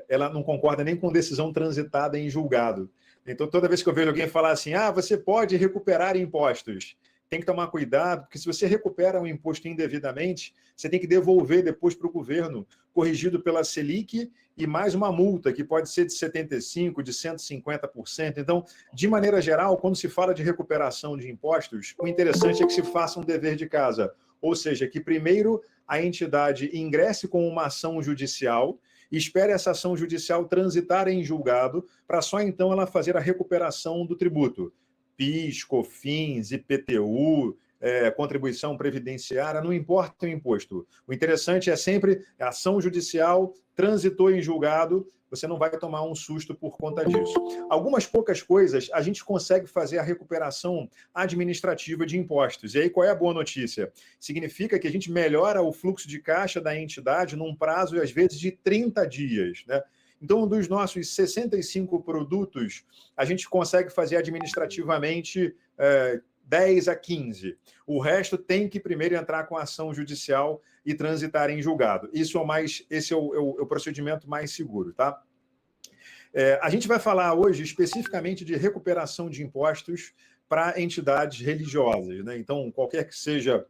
ela não concorda nem com decisão transitada em julgado. Então, toda vez que eu vejo alguém falar assim, você pode recuperar impostos, tem que tomar cuidado, porque se você recupera um imposto indevidamente, você tem que devolver depois para o governo, corrigido pela Selic, e mais uma multa, que pode ser de 75%, de 150%. Então, de maneira geral, quando se fala de recuperação de impostos, o interessante é que se faça um dever de casa, ou seja, que primeiro a entidade ingresse com uma ação judicial, espere essa ação judicial transitar em julgado, para só então ela fazer a recuperação do tributo. PIS, COFINS, IPTU, contribuição previdenciária, não importa o imposto. O interessante é sempre a ação judicial, transitou em julgado, você não vai tomar um susto por conta disso. Algumas poucas coisas a gente consegue fazer a recuperação administrativa de impostos. E aí qual é a boa notícia? Significa que a gente melhora o fluxo de caixa da entidade num prazo, às vezes, de 30 dias, né? Então, dos nossos 65 produtos, a gente consegue fazer administrativamente 10 a 15. O resto tem que primeiro entrar com a ação judicial e transitar em julgado. Esse é o procedimento mais seguro, tá? A gente vai falar hoje especificamente de recuperação de impostos para entidades religiosas, né? Então, qualquer que seja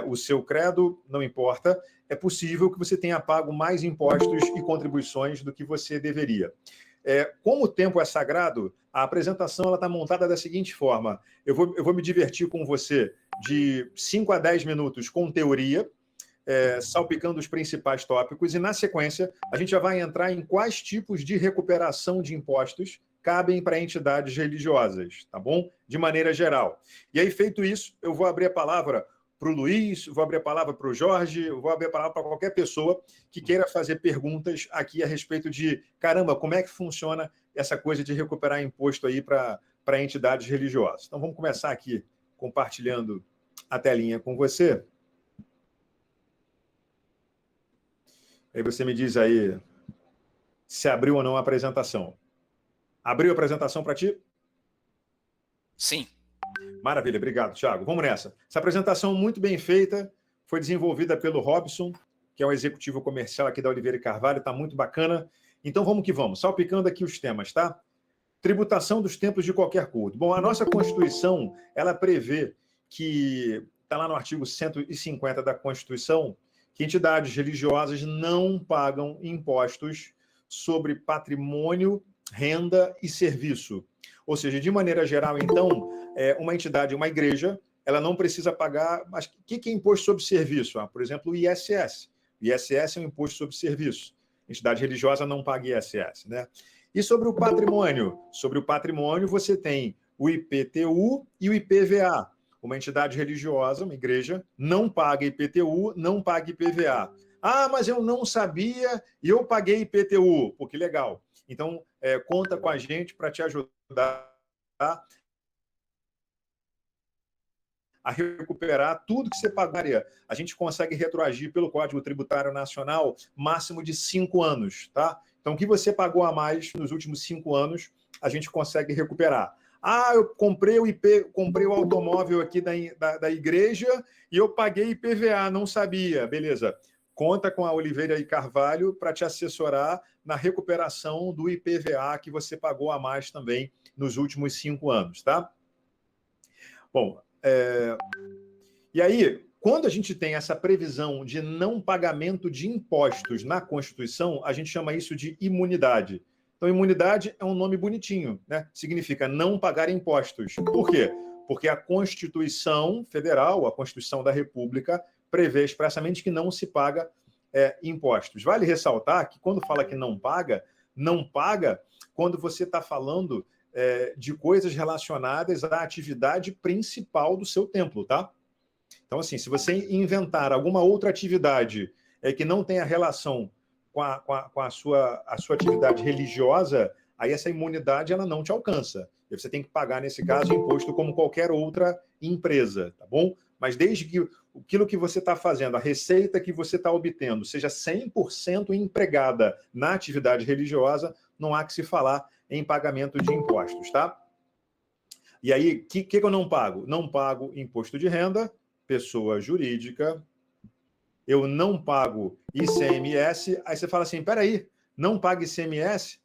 o seu credo, não importa, é possível que você tenha pago mais impostos e contribuições do que você deveria. Como o tempo é sagrado, a apresentação está montada da seguinte forma: eu vou me divertir com você de 5 a 10 minutos com teoria, salpicando os principais tópicos, e na sequência a gente já vai entrar em quais tipos de recuperação de impostos cabem para entidades religiosas, tá bom? De maneira geral. E aí, feito isso, eu vou abrir a palavra para o Luiz, vou abrir a palavra para o Jorge, vou abrir a palavra para qualquer pessoa que queira fazer perguntas aqui a respeito de, caramba, como é que funciona essa coisa de recuperar imposto aí para entidades religiosas. Então, vamos começar aqui compartilhando a telinha com você. Aí você me diz aí se abriu ou não a apresentação. Abriu a apresentação para ti? Sim. Maravilha, obrigado, Thiago. Vamos nessa. Essa apresentação muito bem feita, foi desenvolvida pelo Robson, que é o executivo comercial aqui da Oliveira e Carvalho, está muito bacana. Então vamos que vamos, salpicando aqui os temas, tá? Tributação dos templos de qualquer culto. Bom, a nossa Constituição, ela prevê que, está lá no artigo 150 da Constituição, que entidades religiosas não pagam impostos sobre patrimônio, renda e serviço. Ou seja, de maneira geral, então, uma entidade, uma igreja, ela não precisa pagar... Mas o que é imposto sobre serviço? Por exemplo, o ISS. O ISS é um imposto sobre serviço. A entidade religiosa não paga ISS, né? E sobre o patrimônio? Sobre o patrimônio, você tem o IPTU e o IPVA. Uma entidade religiosa, uma igreja, não paga IPTU, não paga IPVA. Mas eu não sabia e eu paguei IPTU. Pô, que legal. Então, conta com a gente para te ajudar a recuperar tudo que você pagaria. A gente consegue retroagir pelo Código Tributário Nacional máximo de 5 anos, tá? Então, o que você pagou a mais nos últimos 5 anos, a gente consegue recuperar. Eu comprei o automóvel aqui da igreja e eu paguei IPVA, não sabia. Beleza. Conta com a Oliveira e Carvalho para te assessorar na recuperação do IPVA que você pagou a mais também nos últimos 5 anos, tá? Bom, e aí, quando a gente tem essa previsão de não pagamento de impostos na Constituição, a gente chama isso de imunidade. Então, imunidade é um nome bonitinho, né? Significa não pagar impostos. Por quê? Porque a Constituição Federal, a Constituição da República, prevê expressamente que não se paga impostos. Vale ressaltar que quando fala que não paga quando você está falando de coisas relacionadas à atividade principal do seu templo, tá? Então, assim, se você inventar alguma outra atividade que não tenha relação com a sua atividade religiosa, aí essa imunidade ela não te alcança. E você tem que pagar, nesse caso, imposto como qualquer outra empresa, tá bom? Mas desde que aquilo que você está fazendo, a receita que você está obtendo, seja 100% empregada na atividade religiosa, não há que se falar em pagamento de impostos, tá? E aí, o que eu não pago? Não pago imposto de renda, pessoa jurídica, eu não pago ICMS, aí você fala assim, peraí, Não paga ICMS?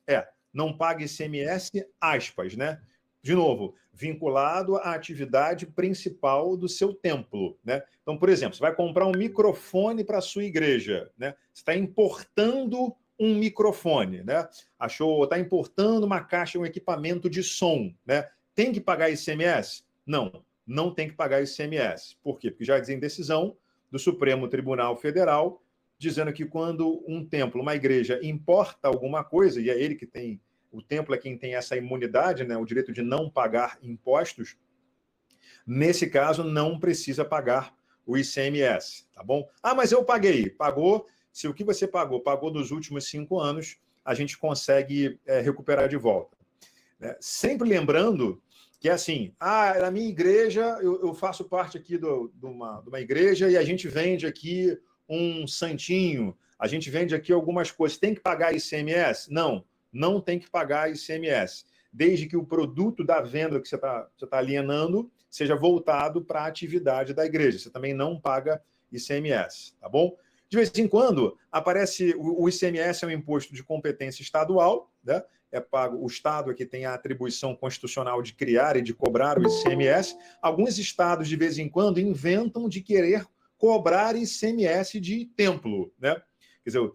Não paga ICMS, aspas, né? De novo, vinculado à atividade principal do seu templo, né? Então, por exemplo, você vai comprar um microfone para a sua igreja, né? Você está importando um microfone, né? Está importando uma caixa, um equipamento de som, né? Tem que pagar ICMS? Não, não tem que pagar ICMS. Por quê? Porque já dizem decisão do Supremo Tribunal Federal dizendo que quando um templo, uma igreja, importa alguma coisa, e é ele que tem, o templo é quem tem essa imunidade, né, o direito de não pagar impostos, nesse caso não precisa pagar o ICMS, tá bom? Ah, mas eu paguei. Pagou. Se o que você pagou dos últimos 5 anos, a gente consegue recuperar de volta. Sempre lembrando que, assim, na minha igreja, eu faço parte aqui de uma igreja e a gente vende aqui um santinho, a gente vende aqui algumas coisas. Tem que pagar ICMS? Não, não tem que pagar ICMS, desde que o produto da venda que você tá alienando seja voltado para a atividade da igreja. Você também não paga ICMS, tá bom? De vez em quando, aparece o ICMS é um imposto de competência estadual, né? É pago, o Estado é que tem a atribuição constitucional de criar e de cobrar o ICMS. Alguns estados, de vez em quando, inventam de querer cobrar ICMS de templo, né? Quer dizer,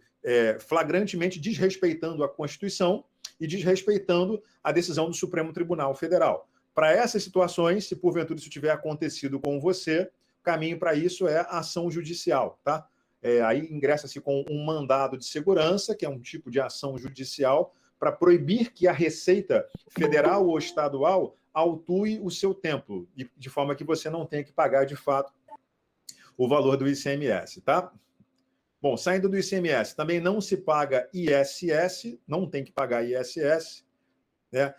flagrantemente desrespeitando a Constituição e desrespeitando a decisão do Supremo Tribunal Federal. Para essas situações, se porventura isso tiver acontecido com você, o caminho para isso é a ação judicial, tá? Aí ingressa-se com um mandado de segurança, que é um tipo de ação judicial, para proibir que a Receita Federal ou estadual autue o seu templo, de forma que você não tenha que pagar, de fato, o valor do ICMS, tá? Bom, saindo do ICMS, também não se paga ISS, não tem que pagar ISS, né?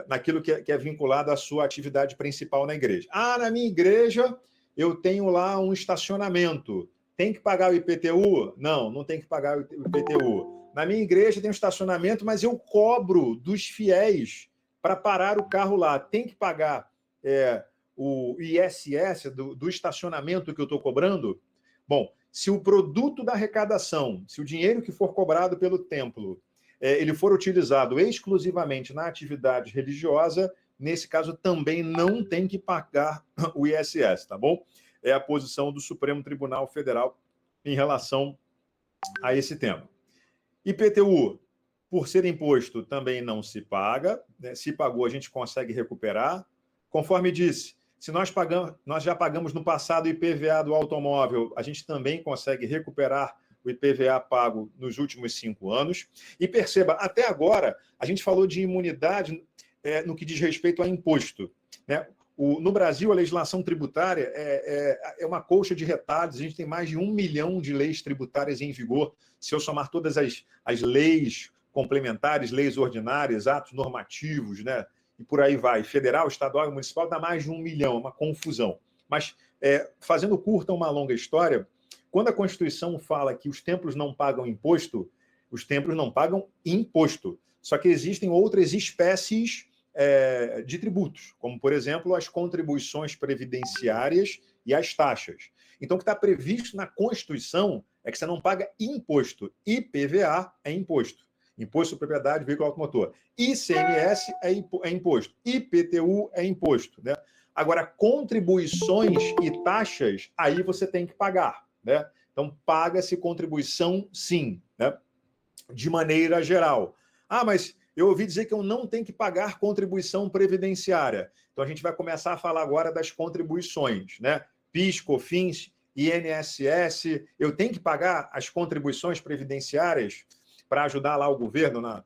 Naquilo que é vinculado à sua atividade principal na igreja. Na minha igreja eu tenho lá um estacionamento. Tem que pagar o IPTU? Não, não tem que pagar o IPTU. Na minha igreja tem um estacionamento, mas eu cobro dos fiéis para parar o carro lá. Tem que pagar o ISS do estacionamento que eu estou cobrando? Bom, se o produto da arrecadação, se o dinheiro que for cobrado pelo templo, ele for utilizado exclusivamente na atividade religiosa, nesse caso também não tem que pagar o ISS, tá bom? É a posição do Supremo Tribunal Federal em relação a esse tema. IPTU, por ser imposto, também não se paga, né? Se pagou, a gente consegue recuperar. Conforme disse, se nós já pagamos no passado o IPVA do automóvel, a gente também consegue recuperar o IPVA pago nos últimos 5 anos. E perceba, até agora, a gente falou de imunidade no que diz respeito a imposto, né? No Brasil, a legislação tributária é uma colcha de retalhos. A gente tem mais de 1 milhão de leis tributárias em vigor. Se eu somar todas as leis complementares, leis ordinárias, atos normativos, né? E por aí vai, federal, estadual e municipal, dá mais de 1 milhão, é uma confusão. Mas, fazendo curta uma longa história, quando a Constituição fala que os templos não pagam imposto, os templos não pagam imposto. Só que existem outras espécies de tributos, como, por exemplo, as contribuições previdenciárias e as taxas. Então, o que está previsto na Constituição é que você não paga imposto. IPVA é imposto. Imposto sobre propriedade, veículo automotor. ICMS é imposto. IPTU é imposto, né? Agora, contribuições e taxas, aí você tem que pagar, né? Então, paga-se contribuição, sim, né? De maneira geral. Mas eu ouvi dizer que eu não tenho que pagar contribuição previdenciária. Então, a gente vai começar a falar agora das contribuições, né? PIS, COFINS, INSS. Eu tenho que pagar as contribuições previdenciárias para ajudar lá o governo na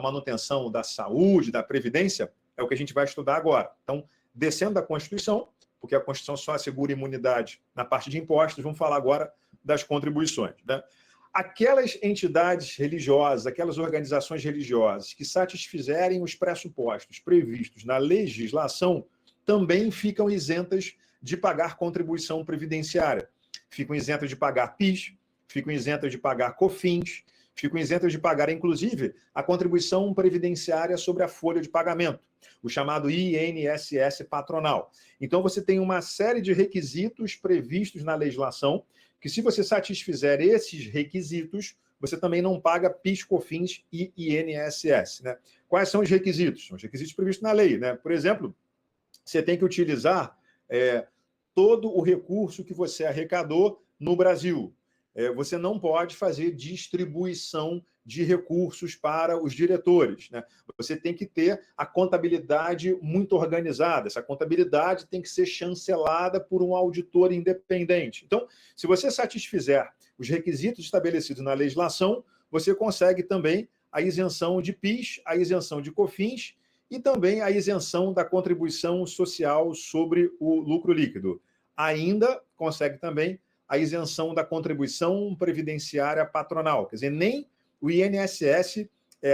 manutenção da saúde, da previdência? É o que a gente vai estudar agora. Então, descendo da Constituição, porque a Constituição só assegura imunidade na parte de impostos, vamos falar agora das contribuições, né? Aquelas entidades religiosas, aquelas organizações religiosas que satisfizerem os pressupostos previstos na legislação também ficam isentas de pagar contribuição previdenciária. Ficam isentas de pagar PIS, ficam isentas de pagar COFINS, ficam isentas de pagar, inclusive, a contribuição previdenciária sobre a folha de pagamento, o chamado INSS patronal. Então, você tem uma série de requisitos previstos na legislação que, se você satisfizer esses requisitos, você também não paga PIS, COFINS e INSS, né? Quais são os requisitos? São os requisitos previstos na lei, né? Por exemplo, você tem que utilizar todo o recurso que você arrecadou no Brasil. Você não pode fazer distribuição de recursos para os diretores, né? Você tem que ter a contabilidade muito organizada. Essa contabilidade tem que ser chancelada por um auditor independente. Então, se você satisfizer os requisitos estabelecidos na legislação, você consegue também a isenção de PIS, a isenção de COFINS e também a isenção da contribuição social sobre o lucro líquido. Ainda consegue também a isenção da contribuição previdenciária patronal. Quer dizer, nem o INSS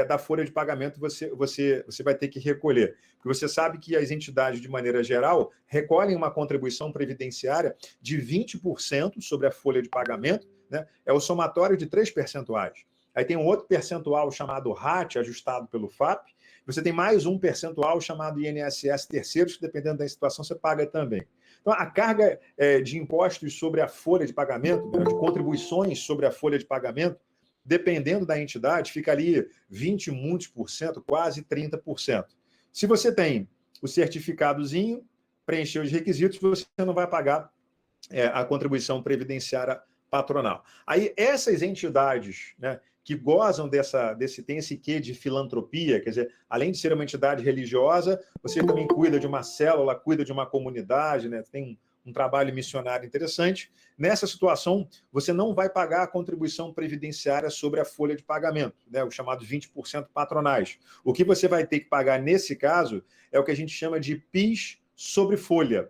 da folha de pagamento você vai ter que recolher. Porque você sabe que as entidades, de maneira geral, recolhem uma contribuição previdenciária de 20% sobre a folha de pagamento, né? É o somatório de 3 percentuais. Aí tem um outro percentual chamado RAT, ajustado pelo FAP. Você tem mais um percentual chamado INSS terceiros, que dependendo da situação você paga também. Então, a carga de impostos sobre a folha de pagamento, de contribuições sobre a folha de pagamento, dependendo da entidade, fica ali 20 e muitos por cento, quase 30%. Se você tem o certificadozinho, preencheu os requisitos, você não vai pagar a contribuição previdenciária patronal. Aí, essas entidades, né, que gozam tem esse quê de filantropia, quer dizer, além de ser uma entidade religiosa, você também cuida de uma célula, cuida de uma comunidade, né, tem um trabalho missionário interessante. Nessa situação, você não vai pagar a contribuição previdenciária sobre a folha de pagamento, né, os chamados 20% patronais. O que você vai ter que pagar nesse caso é o que a gente chama de PIS sobre folha.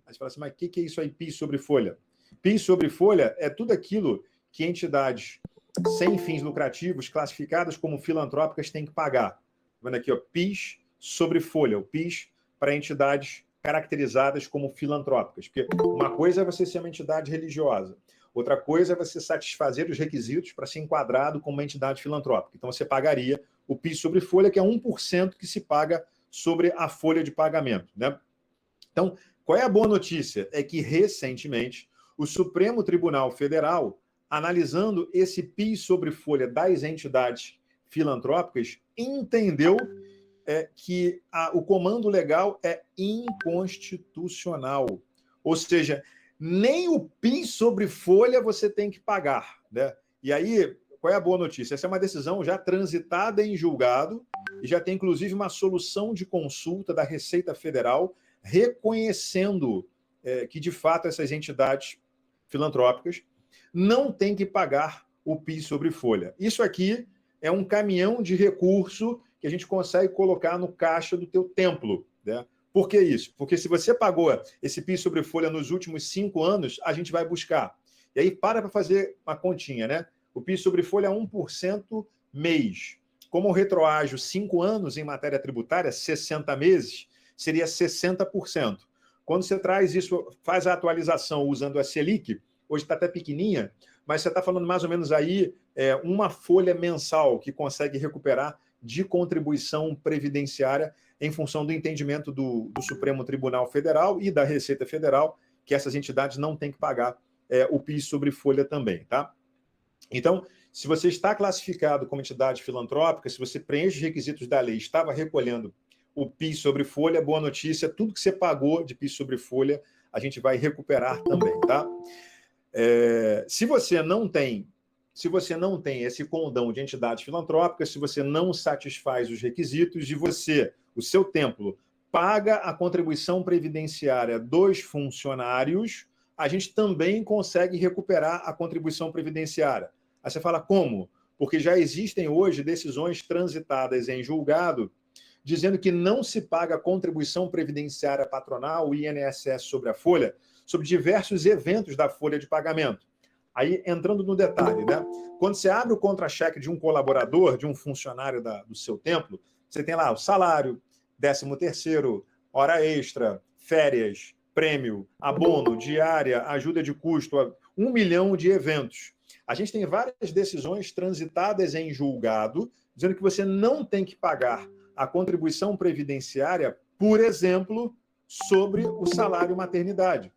Aí você fala assim, mas o que é isso aí, PIS sobre folha? PIS sobre folha é tudo aquilo que entidades sem fins lucrativos, classificadas como filantrópicas, têm que pagar. Tá vendo aqui, ó, PIS sobre folha, o PIS para entidades caracterizadas como filantrópicas. Porque uma coisa é você ser uma entidade religiosa, outra coisa é você satisfazer os requisitos para ser enquadrado como uma entidade filantrópica. Então, você pagaria o PIS sobre folha, que é 1% que se paga sobre a folha de pagamento, né? Então, qual é a boa notícia? É que, recentemente, o Supremo Tribunal Federal, analisando esse PIS sobre folha das entidades filantrópicas, entendeu que o comando legal é inconstitucional. Ou seja, nem o PIS sobre folha você tem que pagar, né? E aí, qual é a boa notícia? Essa é uma decisão já transitada em julgado e já tem, inclusive, uma solução de consulta da Receita Federal reconhecendo que, de fato, essas entidades filantrópicas não têm que pagar o PIS sobre folha. Isso aqui é um caminhão de recurso que a gente consegue colocar no caixa do teu templo, né? Por que isso? Porque se você pagou esse PIS sobre folha nos últimos 5 anos, a gente vai buscar. E aí para fazer uma continha, né? O PIS sobre folha é 1% mês. Como eu retroajo 5 anos em matéria tributária, 60 meses, seria 60%. Quando você traz isso, faz a atualização usando a Selic, hoje está até pequenininha, mas você está falando mais ou menos aí uma folha mensal que consegue recuperar de contribuição previdenciária em função do entendimento do Supremo Tribunal Federal e da Receita Federal, que essas entidades não têm que pagar o PIS sobre folha também, tá? Então, se você está classificado como entidade filantrópica, se você preenche os requisitos da lei, estava recolhendo o PIS sobre folha, boa notícia, tudo que você pagou de PIS sobre folha, a gente vai recuperar também, tá? Se você não tem esse condão de entidades filantrópicas, se você não satisfaz os requisitos e o seu templo, paga a contribuição previdenciária dos funcionários, a gente também consegue recuperar a contribuição previdenciária. Aí você fala, como? Porque já existem hoje decisões transitadas em julgado dizendo que não se paga contribuição previdenciária patronal, o INSS sobre a folha, sobre diversos eventos da folha de pagamento. Aí, entrando no detalhe, né? Quando você abre o contra-cheque de um colaborador, de um funcionário do seu templo, você tem lá o salário, 13º, hora extra, férias, prêmio, abono, diária, ajuda de custo, 1 milhão de eventos. A gente tem várias decisões transitadas em julgado, dizendo que você não tem que pagar a contribuição previdenciária, por exemplo, sobre o salário maternidade.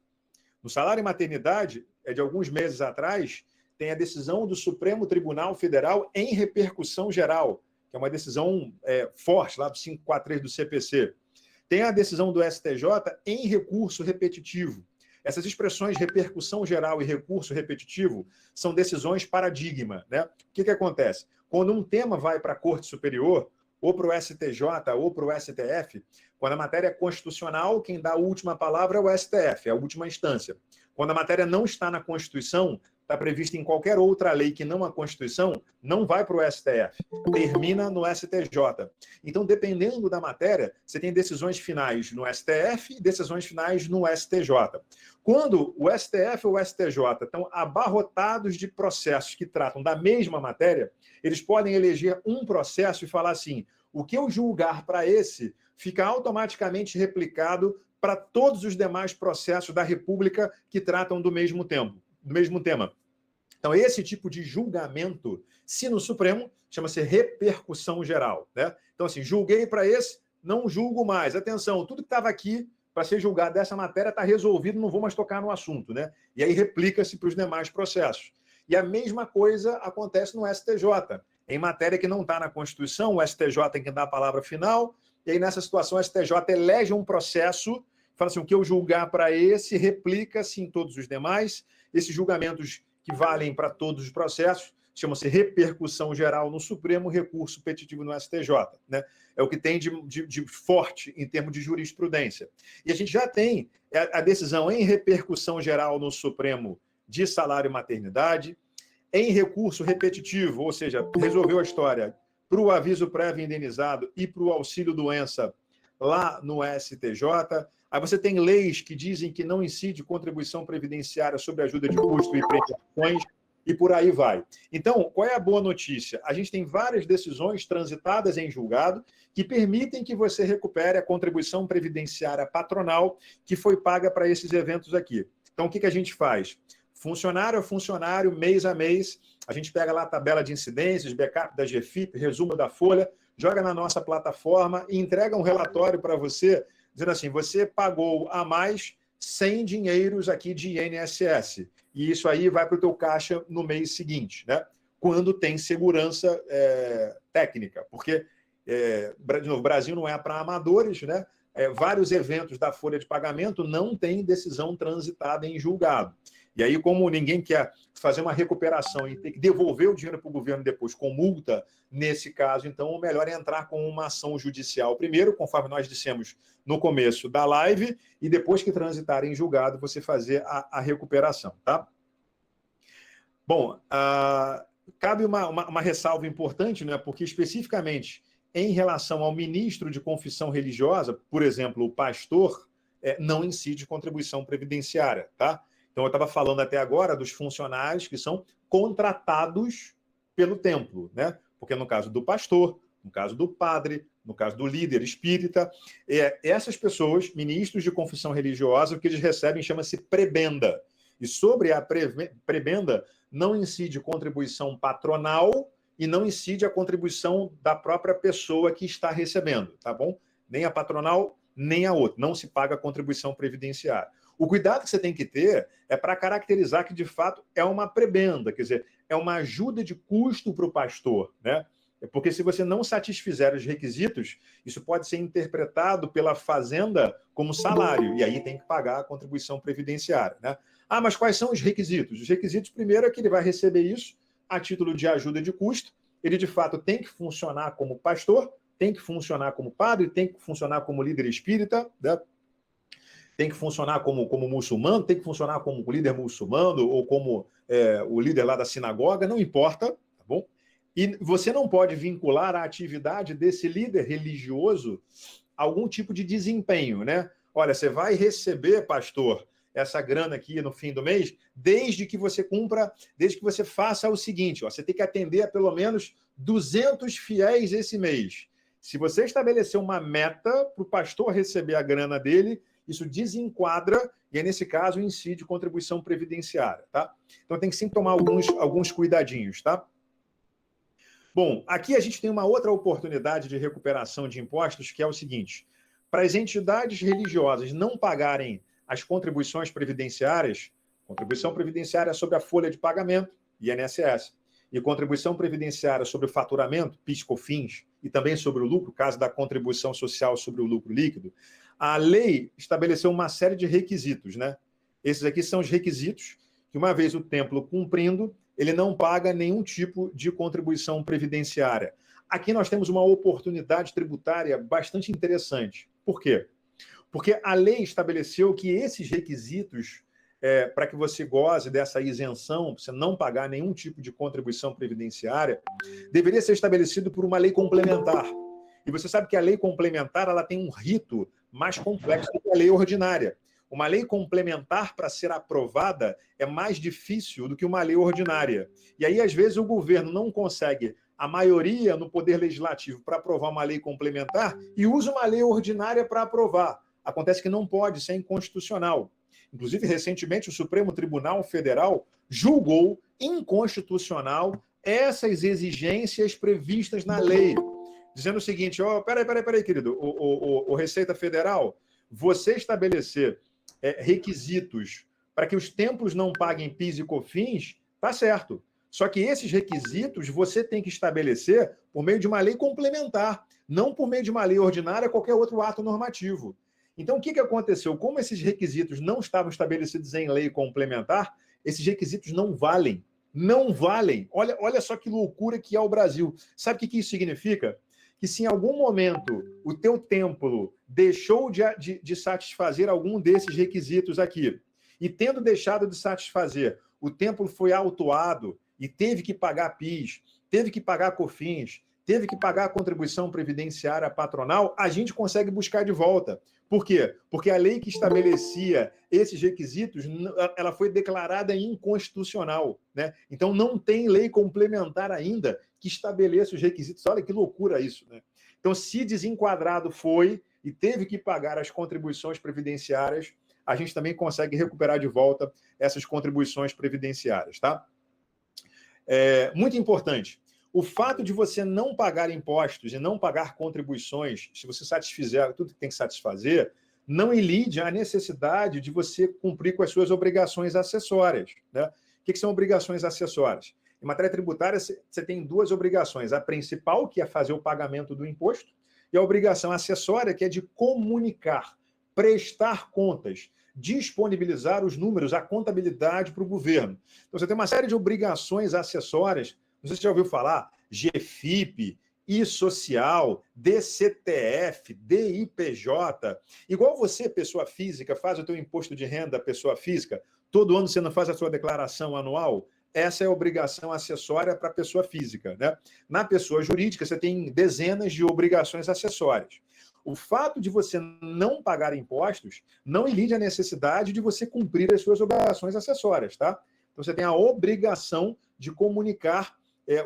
No salário maternidade, de alguns meses atrás, tem a decisão do Supremo Tribunal Federal em repercussão geral, que é uma decisão forte, lá do 543 do CPC. Tem a decisão do STJ em recurso repetitivo. Essas expressões repercussão geral e recurso repetitivo são decisões paradigma, né? O que acontece? Quando um tema vai para a Corte Superior, ou para o STJ, ou para o STF, quando a matéria é constitucional, quem dá a última palavra é o STF, é a última instância. Quando a matéria não está na Constituição, está prevista em qualquer outra lei que não a Constituição, não vai para o STF, termina no STJ. Então, dependendo da matéria, você tem decisões finais no STF e decisões finais no STJ. Quando o STF ou o STJ estão abarrotados de processos que tratam da mesma matéria, eles podem eleger um processo e falar assim: o que eu julgar para esse fica automaticamente replicado para todos os demais processos da República que tratam do mesmo tema. Então, esse tipo de julgamento, se no Supremo, chama-se repercussão geral, né? Então, assim, julguei para esse, não julgo mais. Atenção, tudo que estava aqui para ser julgado dessa matéria está resolvido, não vou mais tocar no assunto, né? E aí replica-se para os demais processos. E a mesma coisa acontece no STJ. Em matéria que não está na Constituição, o STJ tem que dar a palavra final, e aí nessa situação o STJ elege um processo, fala assim, o que eu julgar para esse replica-se em todos os demais. Esses julgamentos que valem para todos os processos chamam-se repercussão geral no Supremo, recurso petitivo no STJ, né? É o que tem de forte em termos de jurisprudência. E a gente já tem a decisão em repercussão geral no Supremo de salário e maternidade, em recurso repetitivo, ou seja, resolveu a história para o aviso prévio indenizado e para o auxílio-doença lá no STJ. Aí você tem leis que dizem que não incide contribuição previdenciária sobre ajuda de custo e premiações, e por aí vai. Então, qual é a boa notícia? A gente tem várias decisões transitadas em julgado que permitem que você recupere a contribuição previdenciária patronal que foi paga para esses eventos aqui. Então, o que a gente faz? Funcionário a funcionário, mês a mês, a gente pega lá a tabela de incidências, backup da GFIP, resumo da Folha, joga na nossa plataforma e entrega um relatório para você, dizendo assim, você pagou a mais 100 dinheiros aqui de INSS, e isso aí vai para o teu caixa no mês seguinte, né? Quando tem segurança técnica, porque, de novo, o Brasil não é para amadores, né? Vários eventos da folha de pagamento não têm decisão transitada em julgado. E aí, como ninguém quer fazer uma recuperação e ter que devolver o dinheiro para o governo depois com multa, nesse caso, então, o melhor é entrar com uma ação judicial primeiro, conforme nós dissemos no começo da live, e depois que transitar em julgado, você fazer a recuperação, tá? Bom, cabe uma ressalva importante, né? Porque especificamente em relação ao ministro de confissão religiosa, por exemplo, o pastor, não incide contribuição previdenciária, tá? Então, eu estava falando até agora dos funcionários que são contratados pelo templo, né? Porque no caso do pastor, no caso do padre, no caso do líder espírita, essas pessoas, ministros de confissão religiosa, o que eles recebem chama-se prebenda. E sobre a prebenda não incide contribuição patronal e não incide a contribuição da própria pessoa que está recebendo, tá bom? Nem a patronal, nem a outra. Não se paga contribuição previdenciária. O cuidado que você tem que ter é para caracterizar que, de fato, é uma prebenda, quer dizer, é uma ajuda de custo para o pastor, né? Porque se você não satisfizer os requisitos, isso pode ser interpretado pela fazenda como salário, e aí tem que pagar a contribuição previdenciária, né? Ah, mas quais são os requisitos? Os requisitos, primeiro, é que ele vai receber isso a título de ajuda de custo, ele, de fato, tem que funcionar como pastor, tem que funcionar como padre, tem que funcionar como líder espírita, né? Tem que funcionar como muçulmano, tem que funcionar como líder muçulmano ou como o líder lá da sinagoga, não importa, tá bom? E você não pode vincular a atividade desse líder religioso a algum tipo de desempenho, né? Olha, você vai receber, pastor, essa grana aqui no fim do mês, desde que você cumpra, desde que você faça o seguinte, ó, você tem que atender a pelo menos 200 fiéis esse mês. Se você estabelecer uma meta para o pastor receber a grana dele, isso desenquadra e, nesse caso, incide contribuição previdenciária, tá? Então, tem que sempre tomar alguns cuidadinhos, tá? Bom, aqui a gente tem uma outra oportunidade de recuperação de impostos, que é o seguinte, para as entidades religiosas não pagarem as contribuições previdenciárias, contribuição previdenciária sobre a folha de pagamento, INSS, e contribuição previdenciária sobre o faturamento, PIS/COFINS, e também sobre o lucro, caso da contribuição social sobre o lucro líquido, a lei estabeleceu uma série de requisitos, né? Esses aqui são os requisitos que, uma vez o templo cumprindo, ele não paga nenhum tipo de contribuição previdenciária. Aqui nós temos uma oportunidade tributária bastante interessante. Por quê? Porque a lei estabeleceu que esses requisitos, para que você goze dessa isenção, você não pagar nenhum tipo de contribuição previdenciária, deveria ser estabelecido por uma lei complementar. E você sabe que a lei complementar ela tem um rito mais complexo do que a lei ordinária. Uma lei complementar, para ser aprovada, é mais difícil do que uma lei ordinária. E aí, às vezes, o governo não consegue a maioria no Poder Legislativo para aprovar uma lei complementar e usa uma lei ordinária para aprovar. Acontece que não pode, isso é inconstitucional. Inclusive, recentemente, o Supremo Tribunal Federal julgou inconstitucional essas exigências previstas na lei, dizendo o seguinte: peraí, querido, o Receita Federal, você estabelecer requisitos para que os templos não paguem PIS e COFINS, tá certo. Só que esses requisitos você tem que estabelecer por meio de uma lei complementar, não por meio de uma lei ordinária ou qualquer outro ato normativo. Então, o que aconteceu? Como esses requisitos não estavam estabelecidos em lei complementar, esses requisitos não valem. Não valem. Olha só que loucura que é o Brasil. Sabe o que isso significa? Que se em algum momento o teu templo deixou de satisfazer algum desses requisitos aqui, e tendo deixado de satisfazer, o templo foi autuado e teve que pagar PIS, teve que pagar COFINS, teve que pagar a contribuição previdenciária patronal, a gente consegue buscar de volta. Por quê? Porque a lei que estabelecia esses requisitos, ela foi declarada inconstitucional, né? Então não tem lei complementar ainda que estabeleça os requisitos. Olha que loucura isso, né? Então, se desenquadrado foi e teve que pagar as contribuições previdenciárias, a gente também consegue recuperar de volta essas contribuições previdenciárias, tá? Muito importante. O fato de você não pagar impostos e não pagar contribuições, se você satisfizer tudo que tem que satisfazer, não ilide a necessidade de você cumprir com as suas obrigações acessórias, né? O que são obrigações acessórias? Em matéria tributária, você tem duas obrigações. A principal, que é fazer o pagamento do imposto, e a obrigação acessória, que é de comunicar, prestar contas, disponibilizar os números, a contabilidade para o governo. Então, você tem uma série de obrigações acessórias. Não sei se você já ouviu falar, GFIP, I-Social, DCTF, DIPJ. Igual você, pessoa física, faz o teu imposto de renda, pessoa física, todo ano você não faz a sua declaração anual? Essa é a obrigação acessória para a pessoa física, né? Na pessoa jurídica, você tem dezenas de obrigações acessórias. O fato de você não pagar impostos não ilide a necessidade de você cumprir as suas obrigações acessórias, tá? Então, você tem a obrigação de comunicar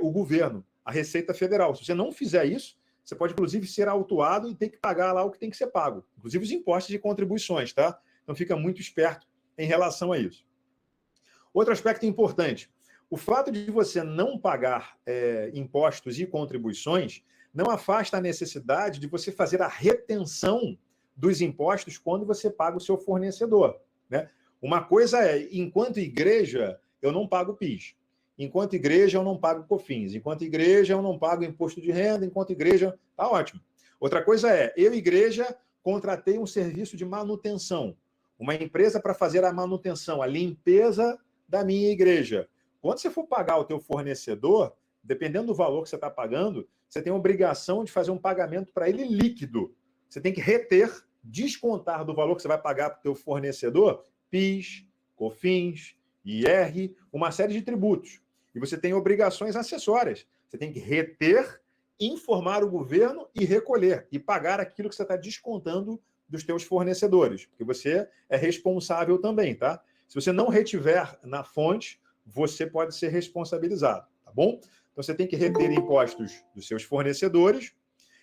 o governo, a Receita Federal. Se você não fizer isso, você pode, inclusive, ser autuado e ter que pagar lá o que tem que ser pago, inclusive os impostos e contribuições, tá? Então, fica muito esperto em relação a isso. Outro aspecto importante, o fato de você não pagar impostos e contribuições não afasta a necessidade de você fazer a retenção dos impostos quando você paga o seu fornecedor, né? Uma coisa é, enquanto igreja, eu não pago PIS. Enquanto igreja, eu não pago COFINS. Enquanto igreja, eu não pago imposto de renda. Enquanto igreja, tá ótimo. Outra coisa é, eu, igreja, contratei um serviço de manutenção. Uma empresa para fazer a manutenção, a limpeza da minha igreja. Quando você for pagar o teu fornecedor, dependendo do valor que você está pagando, você tem a obrigação de fazer um pagamento para ele líquido. Você tem que reter, descontar do valor que você vai pagar para o teu fornecedor, PIS, COFINS, IR, uma série de tributos. E você tem obrigações acessórias. Você tem que reter, informar o governo e recolher, e pagar aquilo que você está descontando dos teus fornecedores, porque você é responsável também, tá? Se você não retiver na fonte, você pode ser responsabilizado, tá bom? Então, você tem que reter impostos dos seus fornecedores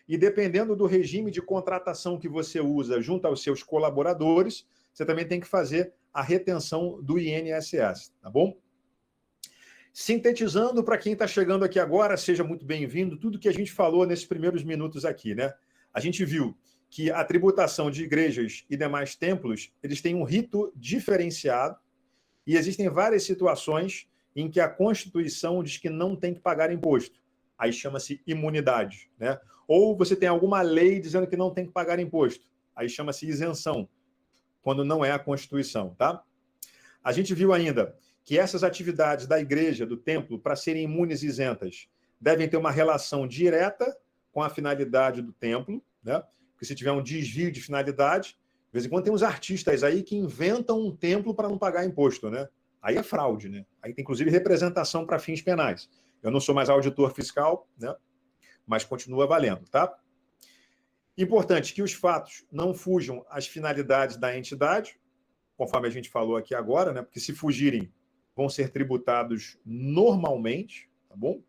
e, dependendo do regime de contratação que você usa junto aos seus colaboradores, você também tem que fazer a retenção do INSS, tá bom? Sintetizando, para quem está chegando aqui agora, seja muito bem-vindo, tudo que a gente falou nesses primeiros minutos aqui, né? A gente viu que a tributação de igrejas e demais templos, eles têm um rito diferenciado e existem várias situações em que a Constituição diz que não tem que pagar imposto. Aí chama-se imunidade, né? Ou você tem alguma lei dizendo que não tem que pagar imposto. Aí chama-se isenção, quando não é a Constituição, tá? A gente viu ainda que essas atividades da igreja, do templo, para serem imunes e isentas, devem ter uma relação direta com a finalidade do templo, né? Porque se tiver um desvio de finalidade, de vez em quando tem uns artistas aí que inventam um templo para não pagar imposto, né? Aí é fraude, né? Aí tem, inclusive, representação para fins penais. Eu não sou mais auditor fiscal, né? Mas continua valendo, tá? Importante que os fatos não fujam às finalidades da entidade, conforme a gente falou aqui agora, né? Porque se fugirem, vão ser tributados normalmente, tá bom?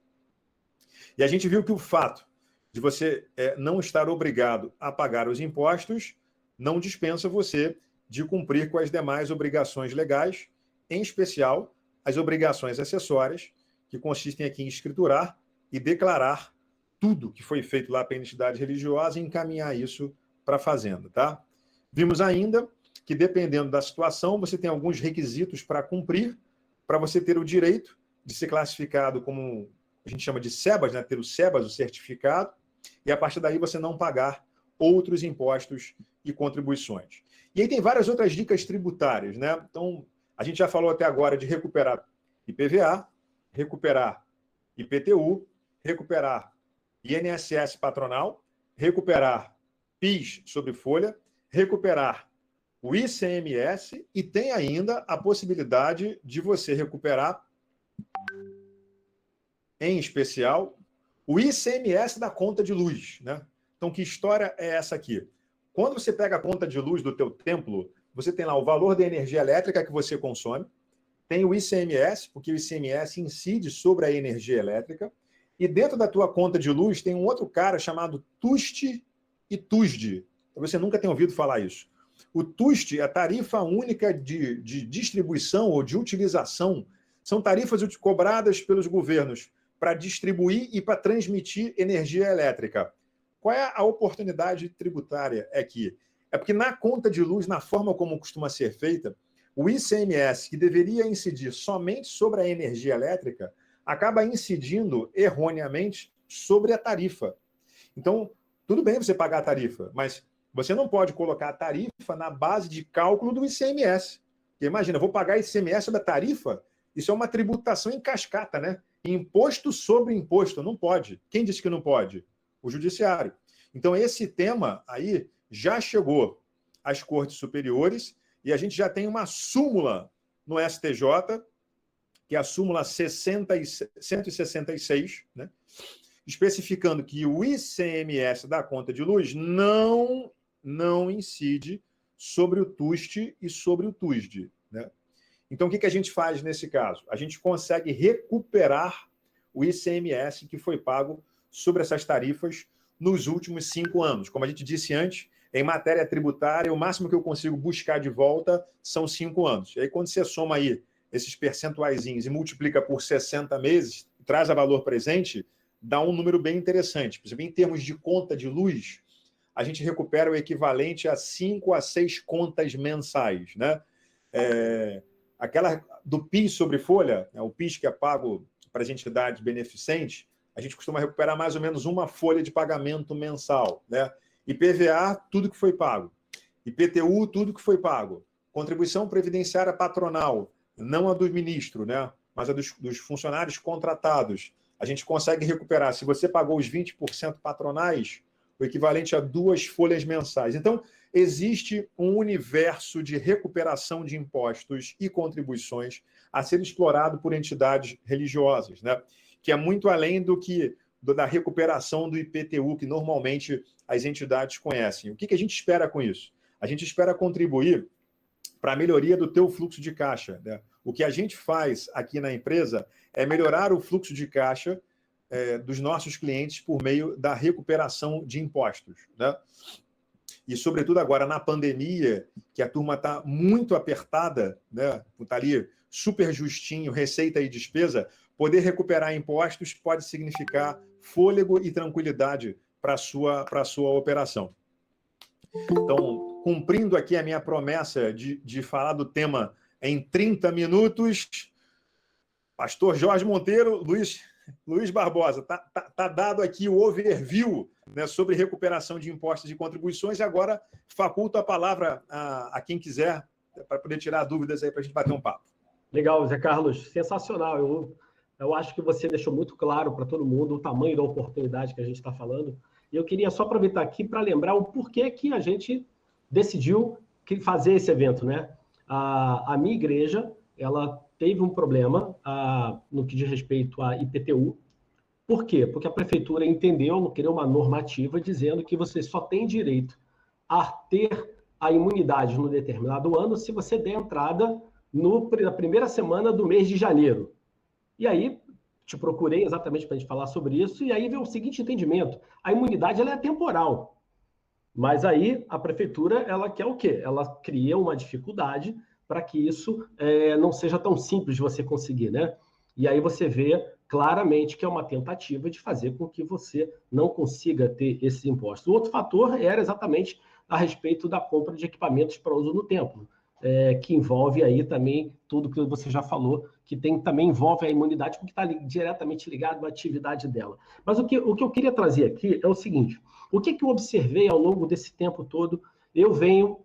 E a gente viu que o fato de você não estar obrigado a pagar os impostos não dispensa você de cumprir com as demais obrigações legais, em especial as obrigações acessórias, que consistem aqui em escriturar e declarar tudo que foi feito lá pela entidade religiosa e encaminhar isso para a fazenda, tá? Vimos ainda que, dependendo da situação, você tem alguns requisitos para cumprir, para você ter o direito de ser classificado como, a gente chama de SEBAS, né? Ter o SEBAS, o certificado, e a partir daí você não pagar outros impostos e contribuições. E aí tem várias outras dicas tributárias, né? Então, a gente já falou até agora de recuperar IPVA, recuperar IPTU, recuperar INSS patronal, recuperar PIS sobre folha, recuperar o ICMS e tem ainda a possibilidade de você recuperar, em especial, o ICMS da conta de luz, né? Então, que história é essa aqui? Quando você pega a conta de luz do teu templo, você tem lá o valor da energia elétrica que você consome, tem o ICMS, porque o ICMS incide sobre a energia elétrica, e dentro da tua conta de luz tem um outro cara chamado TUST e TUSD. Você nunca tem ouvido falar isso. O TUST é a tarifa única de distribuição ou de utilização. São tarifas cobradas pelos governos para distribuir e para transmitir energia elétrica. Qual é a oportunidade tributária aqui? É porque na conta de luz, na forma como costuma ser feita, o ICMS, que deveria incidir somente sobre a energia elétrica, acaba incidindo erroneamente sobre a tarifa. Então, tudo bem você pagar a tarifa, mas você não pode colocar a tarifa na base de cálculo do ICMS. Porque imagina, eu vou pagar ICMS sobre a tarifa? Isso é uma tributação em cascata, né? Imposto sobre imposto, não pode. Quem disse que não pode? O judiciário. Então, esse tema aí já chegou às cortes superiores e a gente já tem uma súmula no STJ, que é a súmula 166, né? Especificando que o ICMS da conta de luz não incide sobre o TUST e sobre o TUSD, né? Então, o que a gente faz nesse caso? A gente consegue recuperar o ICMS que foi pago sobre essas tarifas nos últimos 5 anos. Como a gente disse antes, em matéria tributária, o máximo que eu consigo buscar de volta são 5 anos. E aí, quando você soma aí esses percentuaizinhos e multiplica por 60 meses, traz a valor presente, dá um número bem interessante. Por exemplo, em termos de conta de luz, a gente recupera o equivalente a 5 a 6 contas mensais, né? Aquela do PIS sobre folha, né, o PIS que é pago para as entidades beneficentes, a gente costuma recuperar mais ou menos uma folha de pagamento mensal, né? IPVA, tudo que foi pago. IPTU, tudo que foi pago. Contribuição previdenciária patronal, não a do ministro, né? Mas a dos funcionários contratados. A gente consegue recuperar, se você pagou os 20% patronais, o equivalente a 2 folhas mensais. Então, existe um universo de recuperação de impostos e contribuições a ser explorado por entidades religiosas, né? Que é muito além da recuperação do IPTU, que normalmente as entidades conhecem. O que a gente espera com isso? A gente espera contribuir para a melhoria do teu fluxo de caixa, né? O que a gente faz aqui na empresa é melhorar o fluxo de caixa dos nossos clientes por meio da recuperação de impostos, né? E, sobretudo, agora na pandemia, que a turma está muito apertada, né? Está ali super justinho, receita e despesa, poder recuperar impostos pode significar fôlego e tranquilidade para a sua operação. Então, cumprindo aqui a minha promessa de falar do tema em 30 minutos, Pastor Jorge Monteiro, Luiz Barbosa, tá dado aqui o overview, né, sobre recuperação de impostos e contribuições, e agora faculto a palavra a quem quiser, para poder tirar dúvidas aí para a gente bater um papo. Legal, Zé Carlos, sensacional. Eu acho que você deixou muito claro para todo mundo o tamanho da oportunidade que a gente está falando. E eu queria só aproveitar aqui para lembrar o porquê que a gente decidiu fazer esse evento, né? A minha igreja, ela teve um problema no que diz respeito à IPTU. Por quê? Porque a prefeitura entendeu, criou uma normativa dizendo que você só tem direito a ter a imunidade no determinado ano se você der entrada na primeira semana do mês de janeiro. E aí, te procurei exatamente para a gente falar sobre isso, e aí veio o seguinte entendimento: a imunidade ela é temporal. Mas aí a prefeitura ela quer o quê? Ela cria uma dificuldade para que isso não seja tão simples de você conseguir, né? E aí você vê claramente que é uma tentativa de fazer com que você não consiga ter esses impostos. O outro fator era exatamente a respeito da compra de equipamentos para uso no templo, que envolve aí também tudo que você já falou, que também envolve a imunidade, porque está diretamente ligado à atividade dela. Mas o que eu queria trazer aqui é o seguinte: o que eu observei ao longo desse tempo todo? Eu venho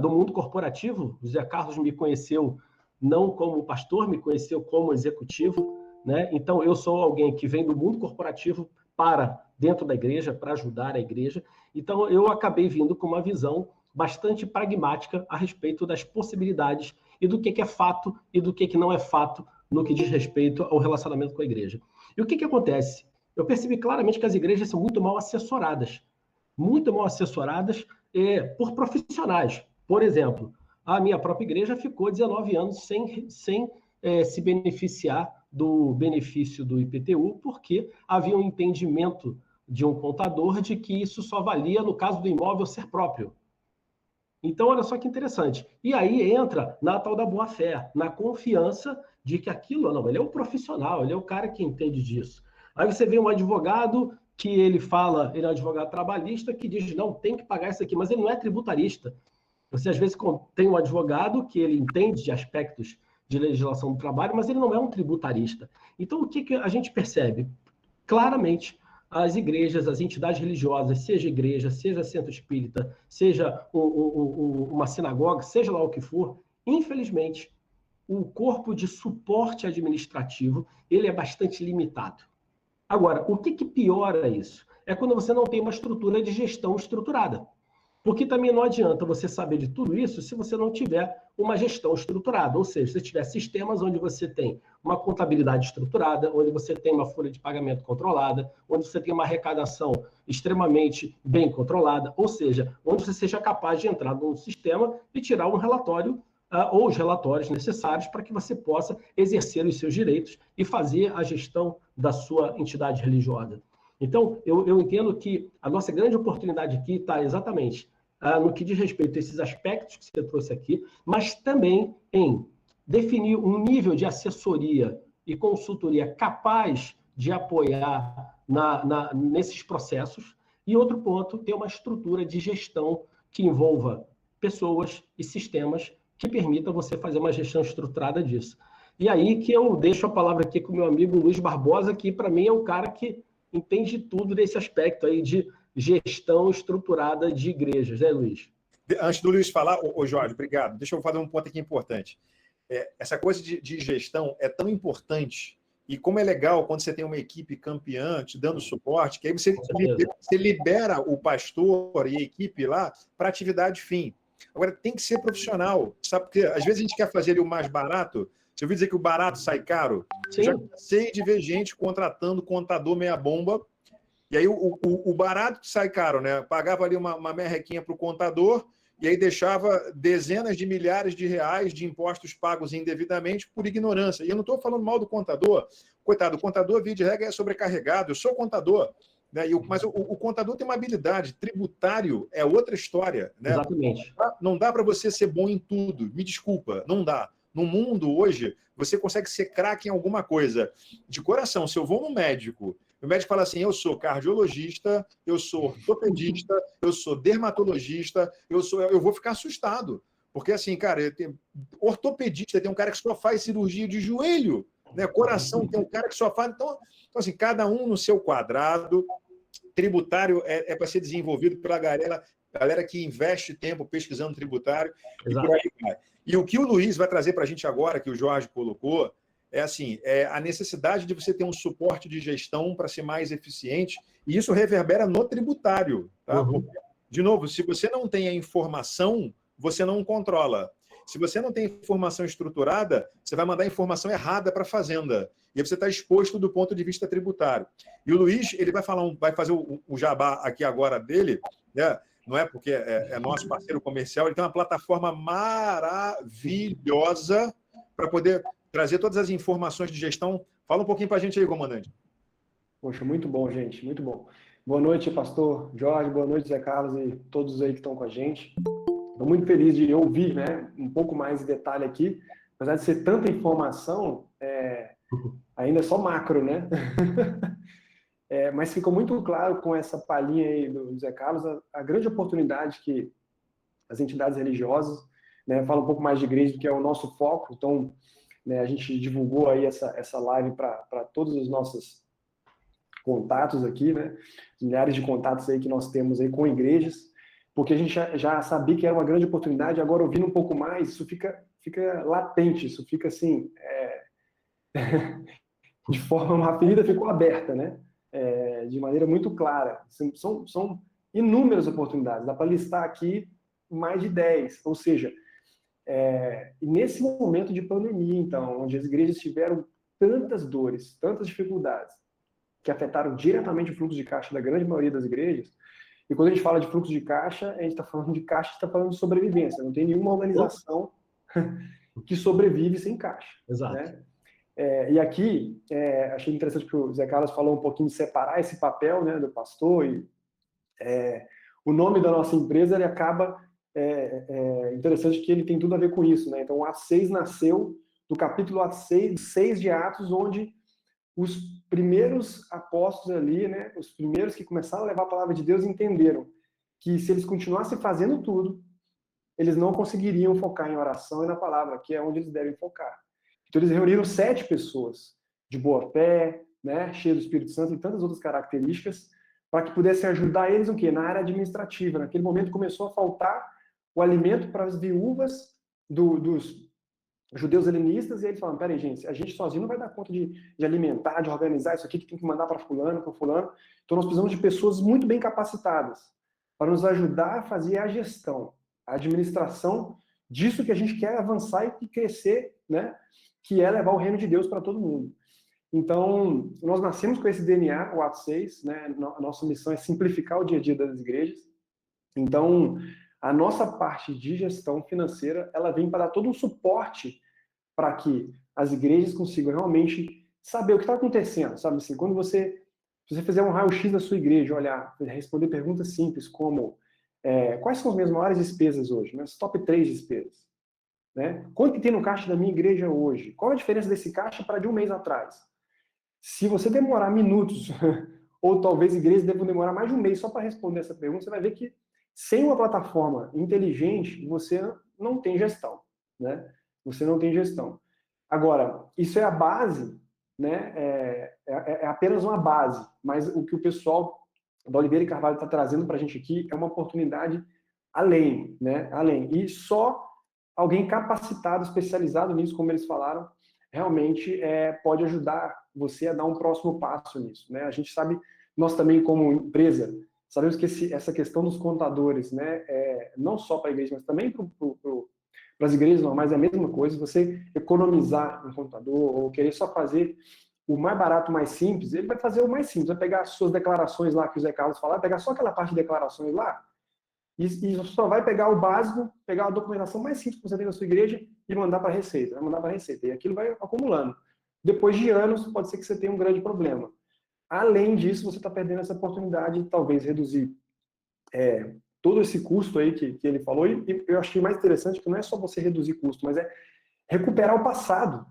do mundo corporativo. O Zé Carlos me conheceu não como pastor, me conheceu como executivo, né? Então, eu sou alguém que vem do mundo corporativo para dentro da igreja, para ajudar a igreja. Então, eu acabei vindo com uma visão bastante pragmática a respeito das possibilidades e do que é fato e do que não é fato no que diz respeito ao relacionamento com a igreja. E o que acontece? Eu percebi claramente que as igrejas são muito mal assessoradas por profissionais. Por exemplo, a minha própria igreja ficou 19 anos sem se beneficiar do benefício do IPTU, porque havia um entendimento de um contador de que isso só valia no caso do imóvel ser próprio. Então, olha só que interessante. E aí entra na tal da boa-fé, na confiança de que aquilo, não, ele é um profissional, ele é o cara que entende disso. Aí você vê um advogado que ele é um advogado trabalhista, que diz, não, tem que pagar isso aqui, mas ele não é tributarista. Você, às vezes, tem um advogado que ele entende de aspectos de legislação do trabalho, mas ele não é um tributarista. Então, o que a gente percebe? Claramente, as igrejas, as entidades religiosas, seja igreja, seja centro espírita, seja uma sinagoga, seja lá o que for, infelizmente, o corpo de suporte administrativo ele é bastante limitado. Agora, o que piora isso? É quando você não tem uma estrutura de gestão estruturada. Porque também não adianta você saber de tudo isso se você não tiver uma gestão estruturada. Ou seja, se tiver sistemas onde você tem uma contabilidade estruturada, onde você tem uma folha de pagamento controlada, onde você tem uma arrecadação extremamente bem controlada, ou seja, onde você seja capaz de entrar num sistema e tirar um relatório ou os relatórios necessários para que você possa exercer os seus direitos e fazer a gestão da sua entidade religiosa. Então, eu entendo que a nossa grande oportunidade aqui está exatamente no que diz respeito a esses aspectos que você trouxe aqui, mas também em definir um nível de assessoria e consultoria capaz de apoiar nesses processos. E outro ponto, ter uma estrutura de gestão que envolva pessoas e sistemas que permita você fazer uma gestão estruturada disso. E aí que eu deixo a palavra aqui com o meu amigo Luiz Barbosa, que para mim é o cara que entende tudo desse aspecto aí de gestão estruturada de igrejas, né, Luiz? Antes do Luiz falar, Jorge, obrigado. Deixa eu fazer um ponto aqui importante. Essa coisa de gestão é tão importante, e como é legal quando você tem uma equipe campeã te dando suporte, que aí você libera o pastor e a equipe lá para atividade fim. Agora, tem que ser profissional, sabe? Porque às vezes a gente quer fazer ali o mais barato. Você ouviu dizer que o barato sai caro? Sim. Eu já sei de ver gente contratando contador meia-bomba, e aí o barato sai caro, né? Pagava ali uma merrequinha para o contador, e aí deixava dezenas de milhares de reais de impostos pagos indevidamente por ignorância. E eu não estou falando mal do contador. Coitado, o contador, via de regra, é sobrecarregado. Eu sou contador, né? Mas o contador tem uma habilidade. Tributário é outra história, né? Exatamente. Não dá para você ser bom em tudo. Me desculpa, não dá. No mundo hoje, você consegue ser craque em alguma coisa. De coração, se eu vou no médico, o médico fala assim, eu sou cardiologista, eu sou ortopedista, eu sou dermatologista, eu vou ficar assustado. Porque assim, cara, ortopedista tem um cara que só faz cirurgia de joelho. né? Coração, que é o cara que só faz. Então, assim, cada um no seu quadrado. Tributário é para ser desenvolvido pela galera que investe tempo pesquisando tributário. Exato. E por aí vai. E o que o Luiz vai trazer para a gente agora, que o Jorge colocou, é assim, a necessidade de você ter um suporte de gestão para ser mais eficiente, e isso reverbera no tributário. Tá? Uhum. Porque, de novo, se você não tem a informação, você não controla. Se você não tem informação estruturada, você vai mandar informação errada para a Fazenda. E aí você está exposto do ponto de vista tributário. E o Luiz, ele vai fazer o jabá aqui agora dele, né? Não é porque é nosso parceiro comercial, ele tem uma plataforma maravilhosa para poder trazer todas as informações de gestão. Fala um pouquinho para a gente aí, comandante. Poxa, muito bom, gente, muito bom. Boa noite, pastor Jorge, boa noite, Zé Carlos e todos aí que estão com a gente. Estou muito feliz de ouvir, né, um pouco mais de detalhe aqui. Apesar de ser tanta informação, ainda é só macro, né? Mas ficou muito claro com essa palhinha aí do Zé Carlos a grande oportunidade que as entidades religiosas, né, falam um pouco mais de igreja, que é o nosso foco. Então, né, a gente divulgou aí essa live para todos os nossos contatos aqui, né? Milhares de contatos aí que nós temos aí com igrejas, porque a gente já sabia que era uma grande oportunidade, agora ouvindo um pouco mais, isso fica latente, isso fica assim, de forma, a ferida ficou aberta, né? De maneira muito clara. São inúmeras oportunidades, dá para listar aqui mais de 10, ou seja, nesse momento de pandemia, então, onde as igrejas tiveram tantas dores, tantas dificuldades, que afetaram diretamente o fluxo de caixa da grande maioria das igrejas. E quando a gente fala de fluxo de caixa, a gente está falando de caixa, está falando de sobrevivência. Não tem nenhuma organização que sobrevive sem caixa. Exato. Né? E aqui, achei interessante que o Zé Carlos falou um pouquinho de separar esse papel, né, do pastor. E, o nome da nossa empresa, ele acaba... interessante que ele tem tudo a ver com isso. Né? Então, o Atos 6 nasceu do capítulo 6 de Atos, onde os primeiros apóstolos ali, né, os primeiros que começaram a levar a palavra de Deus, entenderam que se eles continuassem fazendo tudo, eles não conseguiriam focar em oração e na palavra, que é onde eles devem focar. Então eles reuniram 7 pessoas de boa fé, né, cheias do Espírito Santo e tantas outras características, para que pudessem ajudar eles no quê? Na área administrativa. Naquele momento começou a faltar o alimento para as viúvas dos judeus helenistas, e eles falaram, peraí, gente, a gente sozinho não vai dar conta de alimentar, de organizar isso aqui, que tem que mandar para fulano, para fulano. Então nós precisamos de pessoas muito bem capacitadas para nos ajudar a fazer a gestão, a administração disso que a gente quer avançar e crescer, né? Que é levar o reino de Deus para todo mundo. Então, nós nascemos com esse DNA, o Atos 6, né? A nossa missão é simplificar o dia a dia das igrejas. Então, a nossa parte de gestão financeira, ela vem para dar todo um suporte para que as igrejas consigam realmente saber o que está acontecendo, sabe assim, quando se você fizer um raio-x da sua igreja, olhar, responder perguntas simples como quais são as minhas maiores despesas hoje, minhas top 3 despesas, né? Quanto que tem no caixa da minha igreja hoje? Qual a diferença desse caixa para de um mês atrás? Se você demorar minutos, ou talvez igrejas devam demorar mais de um mês só para responder essa pergunta, você vai ver que sem uma plataforma inteligente, você não tem gestão, né? Você não tem gestão. Agora, isso é a base, né? É apenas uma base, mas o que o pessoal da Oliveira e Carvalho está trazendo para a gente aqui é uma oportunidade além, né? Além. E só alguém capacitado, especializado nisso, como eles falaram, realmente pode ajudar você a dar um próximo passo nisso, né? A gente sabe, nós também como empresa, sabemos que essa questão dos contadores, né, não só para a igreja, mas também para as igrejas normais é a mesma coisa. Você economizar um contador ou querer só fazer o mais barato, o mais simples, ele vai fazer o mais simples, vai pegar as suas declarações lá que o Zé Carlos falou, pegar só aquela parte de declarações lá e só vai pegar o básico, pegar a documentação mais simples que você tem na sua igreja e mandar para a Receita, vai mandar para a Receita. E aquilo vai acumulando. Depois de anos, pode ser que você tenha um grande problema. Além disso, você está perdendo essa oportunidade de talvez reduzir todo esse custo aí que ele falou. E eu achei mais interessante que não é só você reduzir custo, mas é recuperar o passado.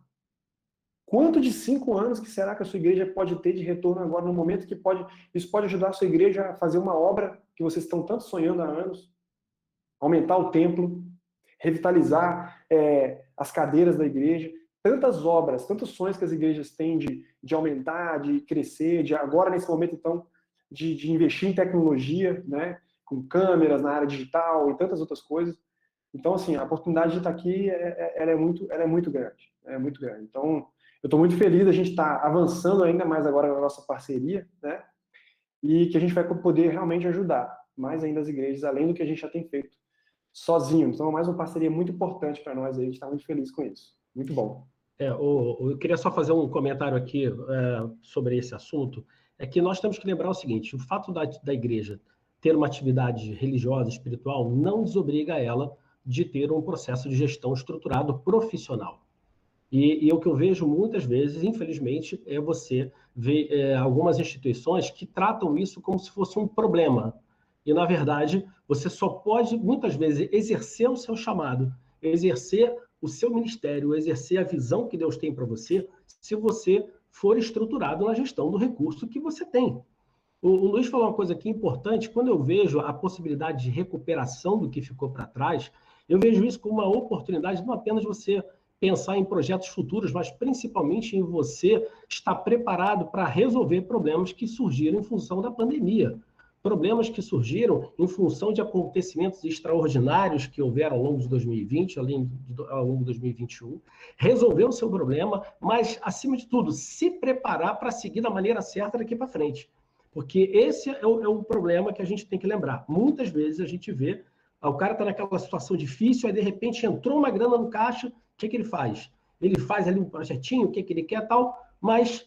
Quanto de 5 anos que será que a sua igreja pode ter de retorno agora, no momento que isso pode ajudar a sua igreja a fazer uma obra que vocês estão tanto sonhando há anos, aumentar o templo, revitalizar as cadeiras da igreja, tantas obras, tantos sonhos que as igrejas têm de aumentar, de crescer, de agora, nesse momento, então, de investir em tecnologia, né? Com câmeras na área digital e tantas outras coisas. Então, assim, a oportunidade de estar aqui, ela é muito grande. É muito grande. Então, eu estou muito feliz, a gente está avançando ainda mais agora na nossa parceria, né? E que a gente vai poder realmente ajudar mais ainda as igrejas, além do que a gente já tem feito sozinho. Então, é mais uma parceria muito importante para nós, a gente está muito feliz com isso. Muito bom. Eu queria só fazer um comentário aqui sobre esse assunto, é que nós temos que lembrar o seguinte, o fato da igreja ter uma atividade religiosa, espiritual, não desobriga ela de ter um processo de gestão estruturado profissional. E o que eu vejo muitas vezes, infelizmente, é você ver algumas instituições que tratam isso como se fosse um problema. E, na verdade, você só pode, muitas vezes, exercer o seu chamado, exercer o seu ministério, exercer a visão que Deus tem para você, se você for estruturado na gestão do recurso que você tem. O Luiz falou uma coisa aqui importante, quando eu vejo a possibilidade de recuperação do que ficou para trás, eu vejo isso como uma oportunidade não apenas de você pensar em projetos futuros, mas principalmente em você estar preparado para resolver problemas que surgiram em função da pandemia. Problemas que surgiram em função de acontecimentos extraordinários que houveram ao longo de 2020, ao longo de 2021. Resolver o seu problema, mas, acima de tudo, se preparar para seguir da maneira certa daqui para frente. Porque esse é o problema que a gente tem que lembrar. Muitas vezes a gente vê, o cara está naquela situação difícil, aí de repente entrou uma grana no caixa, o que ele faz? Ele faz ali um projetinho, o que ele quer tal, mas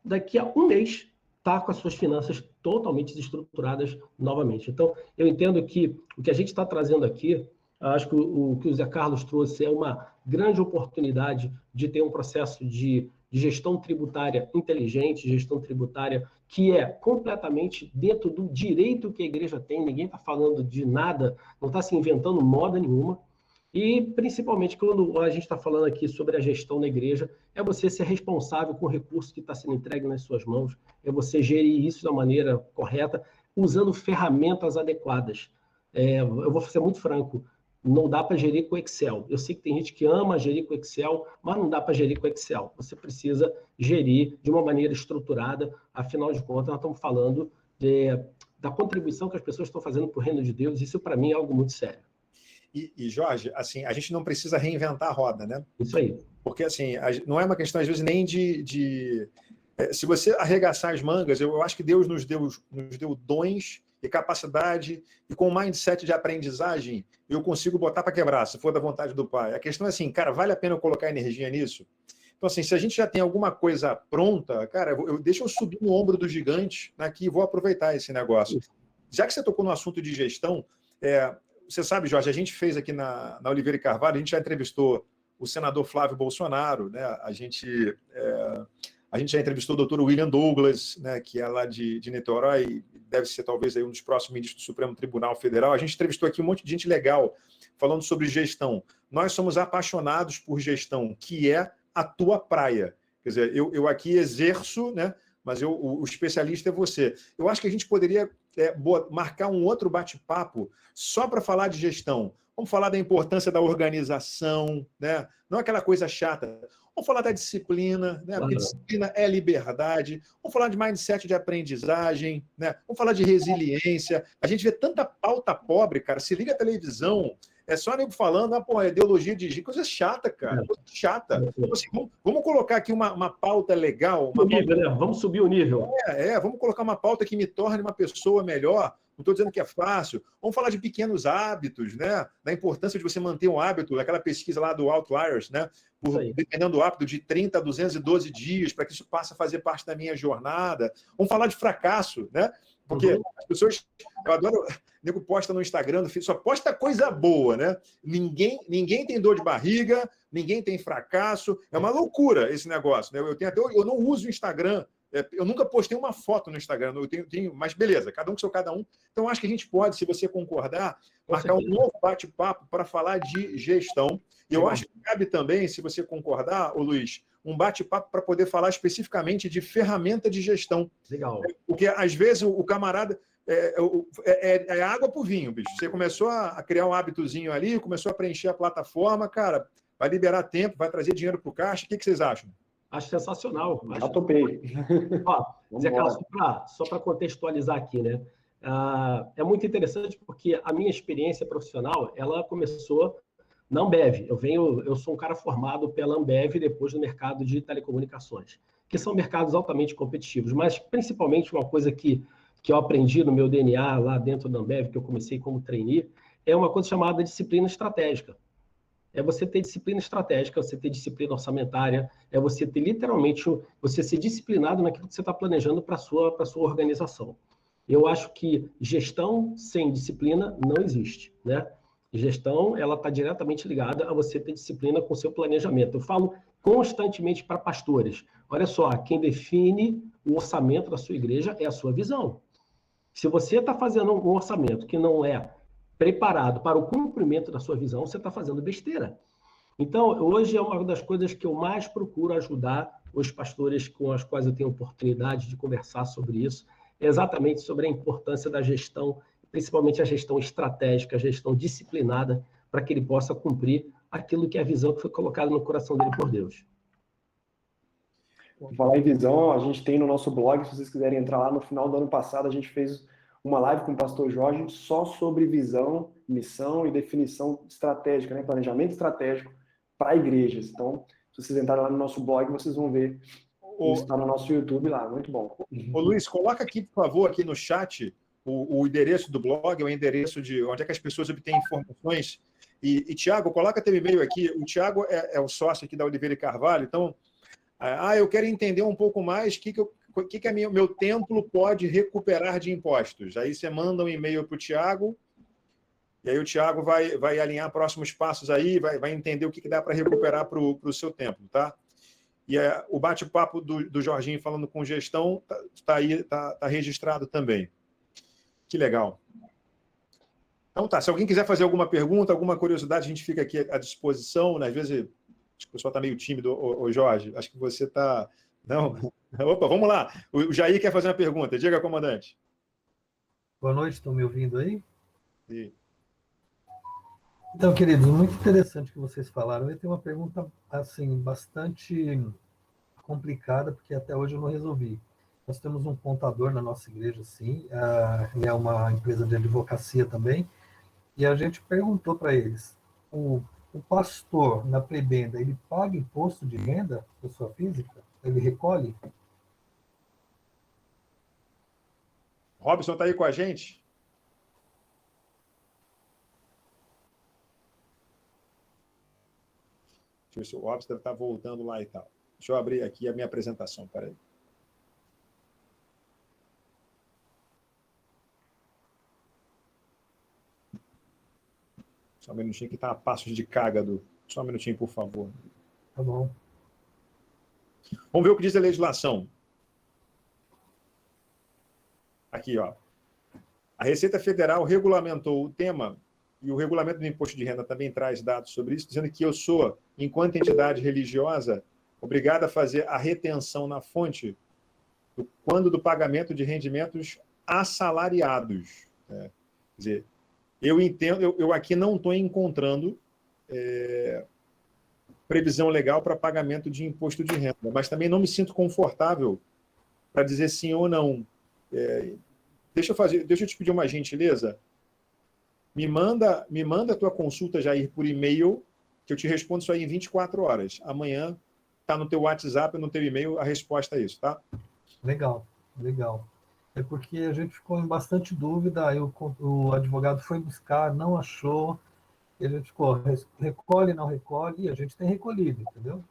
daqui a um mês está com as suas finanças totalmente desestruturadas novamente. Então, eu entendo que o que a gente está trazendo aqui, acho que o que o Zé Carlos trouxe é uma grande oportunidade de ter um processo de gestão tributária inteligente, gestão tributária que é completamente dentro do direito que a igreja tem, ninguém está falando de nada, não está se inventando moda nenhuma. E, principalmente, quando a gente está falando aqui sobre a gestão da igreja, é você ser responsável com o recurso que está sendo entregue nas suas mãos, é você gerir isso da maneira correta, usando ferramentas adequadas. Eu vou ser muito franco, não dá para gerir com Excel. Eu sei que tem gente que ama gerir com Excel, mas não dá para gerir com Excel. Você precisa gerir de uma maneira estruturada, afinal de contas, nós estamos falando da contribuição que as pessoas estão fazendo para o reino de Deus, isso, para mim, é algo muito sério. E, Jorge, assim, a gente não precisa reinventar a roda, né? Isso aí. Porque, assim, não é uma questão, às vezes, nem se você arregaçar as mangas, eu acho que Deus nos deu dons e capacidade, e com o mindset de aprendizagem, eu consigo botar para quebrar, se for da vontade do Pai. A questão é assim, cara, vale a pena eu colocar energia nisso? Então, assim, se a gente já tem alguma coisa pronta, cara, deixa eu subir no ombro do gigante aqui e vou aproveitar esse negócio. Já que você tocou no assunto de gestão, você sabe, Jorge, a gente fez aqui na Oliveira e Carvalho, a gente já entrevistou o senador Flávio Bolsonaro, né? A gente já entrevistou o doutor William Douglas, né, que é lá de Niterói, deve ser talvez aí um dos próximos ministros do Supremo Tribunal Federal. A gente entrevistou aqui um monte de gente legal falando sobre gestão. Nós somos apaixonados por gestão, que é a tua praia. Quer dizer, eu aqui exerço, né, mas o especialista é você. Eu acho que a gente poderia marcar um outro bate-papo só para falar de gestão. Vamos falar da importância da organização, né? Não aquela coisa chata. Vamos falar da disciplina, né? Porque disciplina é liberdade. Vamos falar de mindset de aprendizagem, né? Vamos falar de resiliência. A gente vê tanta pauta pobre, cara. Se liga a televisão, é só nego falando, ideologia de coisa chata, cara. Coisa chata. Então, assim, vamos colocar aqui uma pauta legal. Vamos subir o nível. Vamos colocar uma pauta que me torne uma pessoa melhor. Não estou dizendo que é fácil. Vamos falar de pequenos hábitos, né? Da importância de você manter um hábito, aquela pesquisa lá do Outliers, né? Dependendo do hábito, de 30 a 212 dias, para que isso passe a fazer parte da minha jornada. Vamos falar de fracasso, né? Porque as pessoas, eu adoro, o nego posta no Instagram, só posta coisa boa, né? Ninguém tem dor de barriga, ninguém tem fracasso. É uma loucura esse negócio, né? Eu não uso o Instagram. Eu nunca postei uma foto no Instagram, mas beleza, cada um com seu cada um. Então, acho que a gente pode, se você concordar, marcar um novo bate-papo para falar de gestão. E eu acho que cabe também, se você concordar, Luiz, um bate-papo para poder falar especificamente de ferramenta de gestão. Legal. Porque, às vezes, o camarada... É água pro vinho, bicho. Você começou a criar um hábitozinho ali, começou a preencher a plataforma, cara... vai liberar tempo, vai trazer dinheiro para o caixa. O que vocês acham? Acho sensacional. Já topei. Ó, Zé Carlos, só para contextualizar aqui, né? É muito interessante porque a minha experiência profissional, ela começou na Ambev. Eu sou um cara formado pela Ambev depois no mercado de telecomunicações, que são mercados altamente competitivos, mas principalmente uma coisa que eu aprendi no meu DNA lá dentro da Ambev, que eu comecei como trainee, é uma coisa chamada disciplina estratégica. É você ter disciplina estratégica, você ter disciplina orçamentária, é você ter literalmente, você ser disciplinado naquilo que você está planejando para a sua organização. Eu acho que gestão sem disciplina não existe, né? Gestão, ela está diretamente ligada a você ter disciplina com o seu planejamento. Eu falo constantemente para pastores, olha só, quem define o orçamento da sua igreja é a sua visão. Se você está fazendo um orçamento que não é preparado para o cumprimento da sua visão, você está fazendo besteira. Então, hoje é uma das coisas que eu mais procuro ajudar os pastores com os quais eu tenho oportunidade de conversar sobre isso, é exatamente sobre a importância da gestão, principalmente a gestão estratégica, a gestão disciplinada, para que ele possa cumprir aquilo que é a visão que foi colocada no coração dele por Deus. Vou falar em visão, a gente tem no nosso blog, se vocês quiserem entrar lá, no final do ano passado a gente fez uma live com o pastor Jorge só sobre visão, missão e definição estratégica, né? Planejamento estratégico para igrejas. Então, se vocês entrarem lá no nosso blog, vocês vão ver. Está no nosso YouTube lá, muito bom. Ô Luiz, coloca aqui, por favor, aqui no chat, o endereço do blog, o endereço de onde é que as pessoas obtêm informações. E Tiago, coloca teu e-mail aqui. O Tiago é o sócio aqui da Oliveira e Carvalho, então, eu quero entender um pouco mais o que meu templo pode recuperar de impostos. Aí você manda um e-mail para o Tiago, e aí o Tiago vai alinhar próximos passos aí, vai entender o que dá para recuperar para o seu templo, tá? E o bate-papo do Jorginho falando com gestão está aí, tá registrado também. Que legal. Então tá, se alguém quiser fazer alguma pergunta, alguma curiosidade, a gente fica aqui à disposição, né? Às vezes acho que o pessoal está meio tímido, ô Jorge, acho que você está... Não? Opa, vamos lá. O Jair quer fazer uma pergunta. Diga, comandante. Boa noite, estão me ouvindo aí? Sim. Então, queridos, muito interessante o que vocês falaram. Eu tenho uma pergunta, assim, bastante complicada, porque até hoje eu não resolvi. Nós temos um contador na nossa igreja, sim, e é uma empresa de advocacia também, e a gente perguntou para eles, o pastor na prebenda, ele paga imposto de renda, pessoa física? Ele recolhe? Robson está aí com a gente? Deixa eu ver se o Robson está voltando lá e tal. Deixa eu abrir aqui a minha apresentação, peraí. Só um minutinho que está a passos de cágado. Só um minutinho, por favor. Tá bom. Vamos ver o que diz a legislação. Aqui, ó. A Receita Federal regulamentou o tema, e o regulamento do imposto de renda também traz dados sobre isso, dizendo que eu sou, enquanto entidade religiosa, obrigado a fazer a retenção na fonte quando do pagamento de rendimentos assalariados. Quer dizer, eu entendo, eu aqui não estou encontrando previsão legal para pagamento de imposto de renda, mas também não me sinto confortável para dizer sim ou não. Deixa eu te pedir uma gentileza. Me manda a tua consulta, Jair, por e-mail, que eu te respondo isso aí em 24 horas. Amanhã está no teu WhatsApp, no teu e-mail, a resposta a isso, tá? Legal, legal. É porque a gente ficou em bastante dúvida, aí o advogado foi buscar, não achou, e a gente ficou, recolhe, não recolhe, e a gente tem recolhido, entendeu?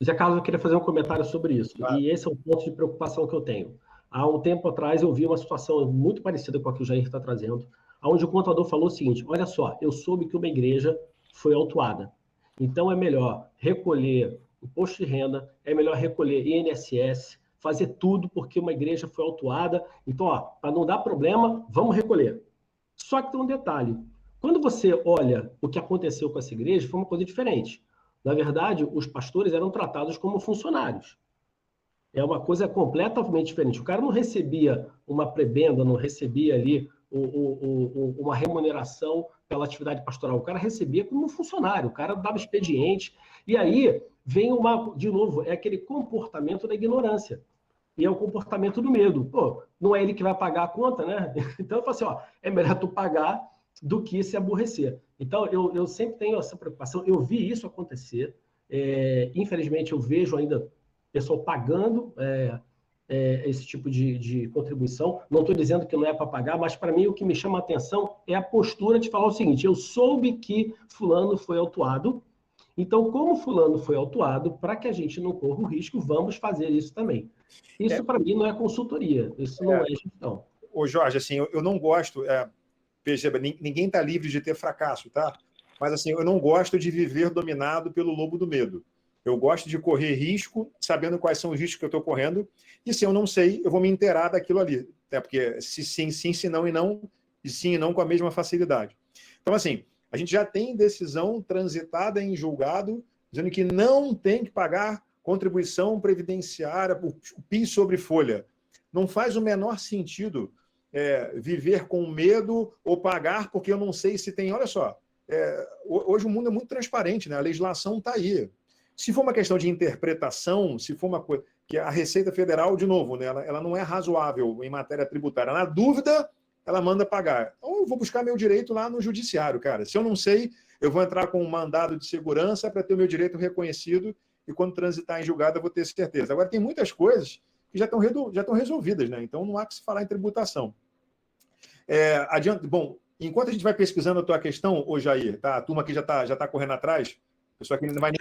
Zé Carlos, eu queria fazer um comentário sobre isso, Claro. E esse é um ponto de preocupação que eu tenho. Há um tempo atrás, eu vi uma situação muito parecida com a que o Jair está trazendo, onde o contador falou o seguinte, olha só, eu soube que uma igreja foi autuada, então é melhor recolher imposto de renda, é melhor recolher INSS, fazer tudo porque uma igreja foi autuada, então, para não dar problema, vamos recolher. Só que tem um detalhe, quando você olha o que aconteceu com essa igreja, foi uma coisa diferente. Na verdade, os pastores eram tratados como funcionários. É uma coisa completamente diferente. O cara não recebia uma prebenda, não recebia ali uma remuneração pela atividade pastoral. O cara recebia como um funcionário, o cara dava expediente. E aí vem de novo, é aquele comportamento da ignorância. E é o comportamento do medo. Pô, não é ele que vai pagar a conta, né? Então eu falo assim, ó, é melhor tu pagar do que se aborrecer. Então eu sempre tenho essa preocupação. Eu vi isso acontecer. Infelizmente eu vejo ainda pessoal pagando esse tipo de contribuição. Não estou dizendo que não é para pagar, mas para mim o que me chama a atenção é a postura de falar o seguinte: eu soube que fulano foi autuado, então como fulano foi autuado, para que a gente não corra o risco, vamos fazer isso também. Isso para mim não é consultoria, isso não é gestão. Ô Jorge, assim, eu não gosto, perceba, ninguém está livre de ter fracasso, tá? Mas assim, eu não gosto de viver dominado pelo lobo do medo. Eu gosto de correr risco, sabendo quais são os riscos que eu estou correndo, e se eu não sei, eu vou me inteirar daquilo ali. Porque se sim, sim, se não e não, e sim e não com a mesma facilidade. Então, assim, a gente já tem decisão transitada em julgado, dizendo que não tem que pagar contribuição previdenciária, o PIS sobre folha. Não faz o menor sentido viver com medo ou pagar porque eu não sei se tem... Olha só, hoje o mundo é muito transparente, né? A legislação está aí. Se for uma questão de interpretação, se for uma coisa... que a Receita Federal, de novo, né, ela não é razoável em matéria tributária. Na dúvida, ela manda pagar. Então, eu vou buscar meu direito lá no judiciário, cara. Se eu não sei, eu vou entrar com um mandado de segurança para ter o meu direito reconhecido e quando transitar em julgado eu vou ter certeza. Agora, tem muitas coisas que já estão resolvidas, né? Então, não há que se falar em tributação. Bom, enquanto a gente vai pesquisando a tua questão, ô Jair, tá? A turma aqui já tá correndo atrás. Pessoal que não vai nem...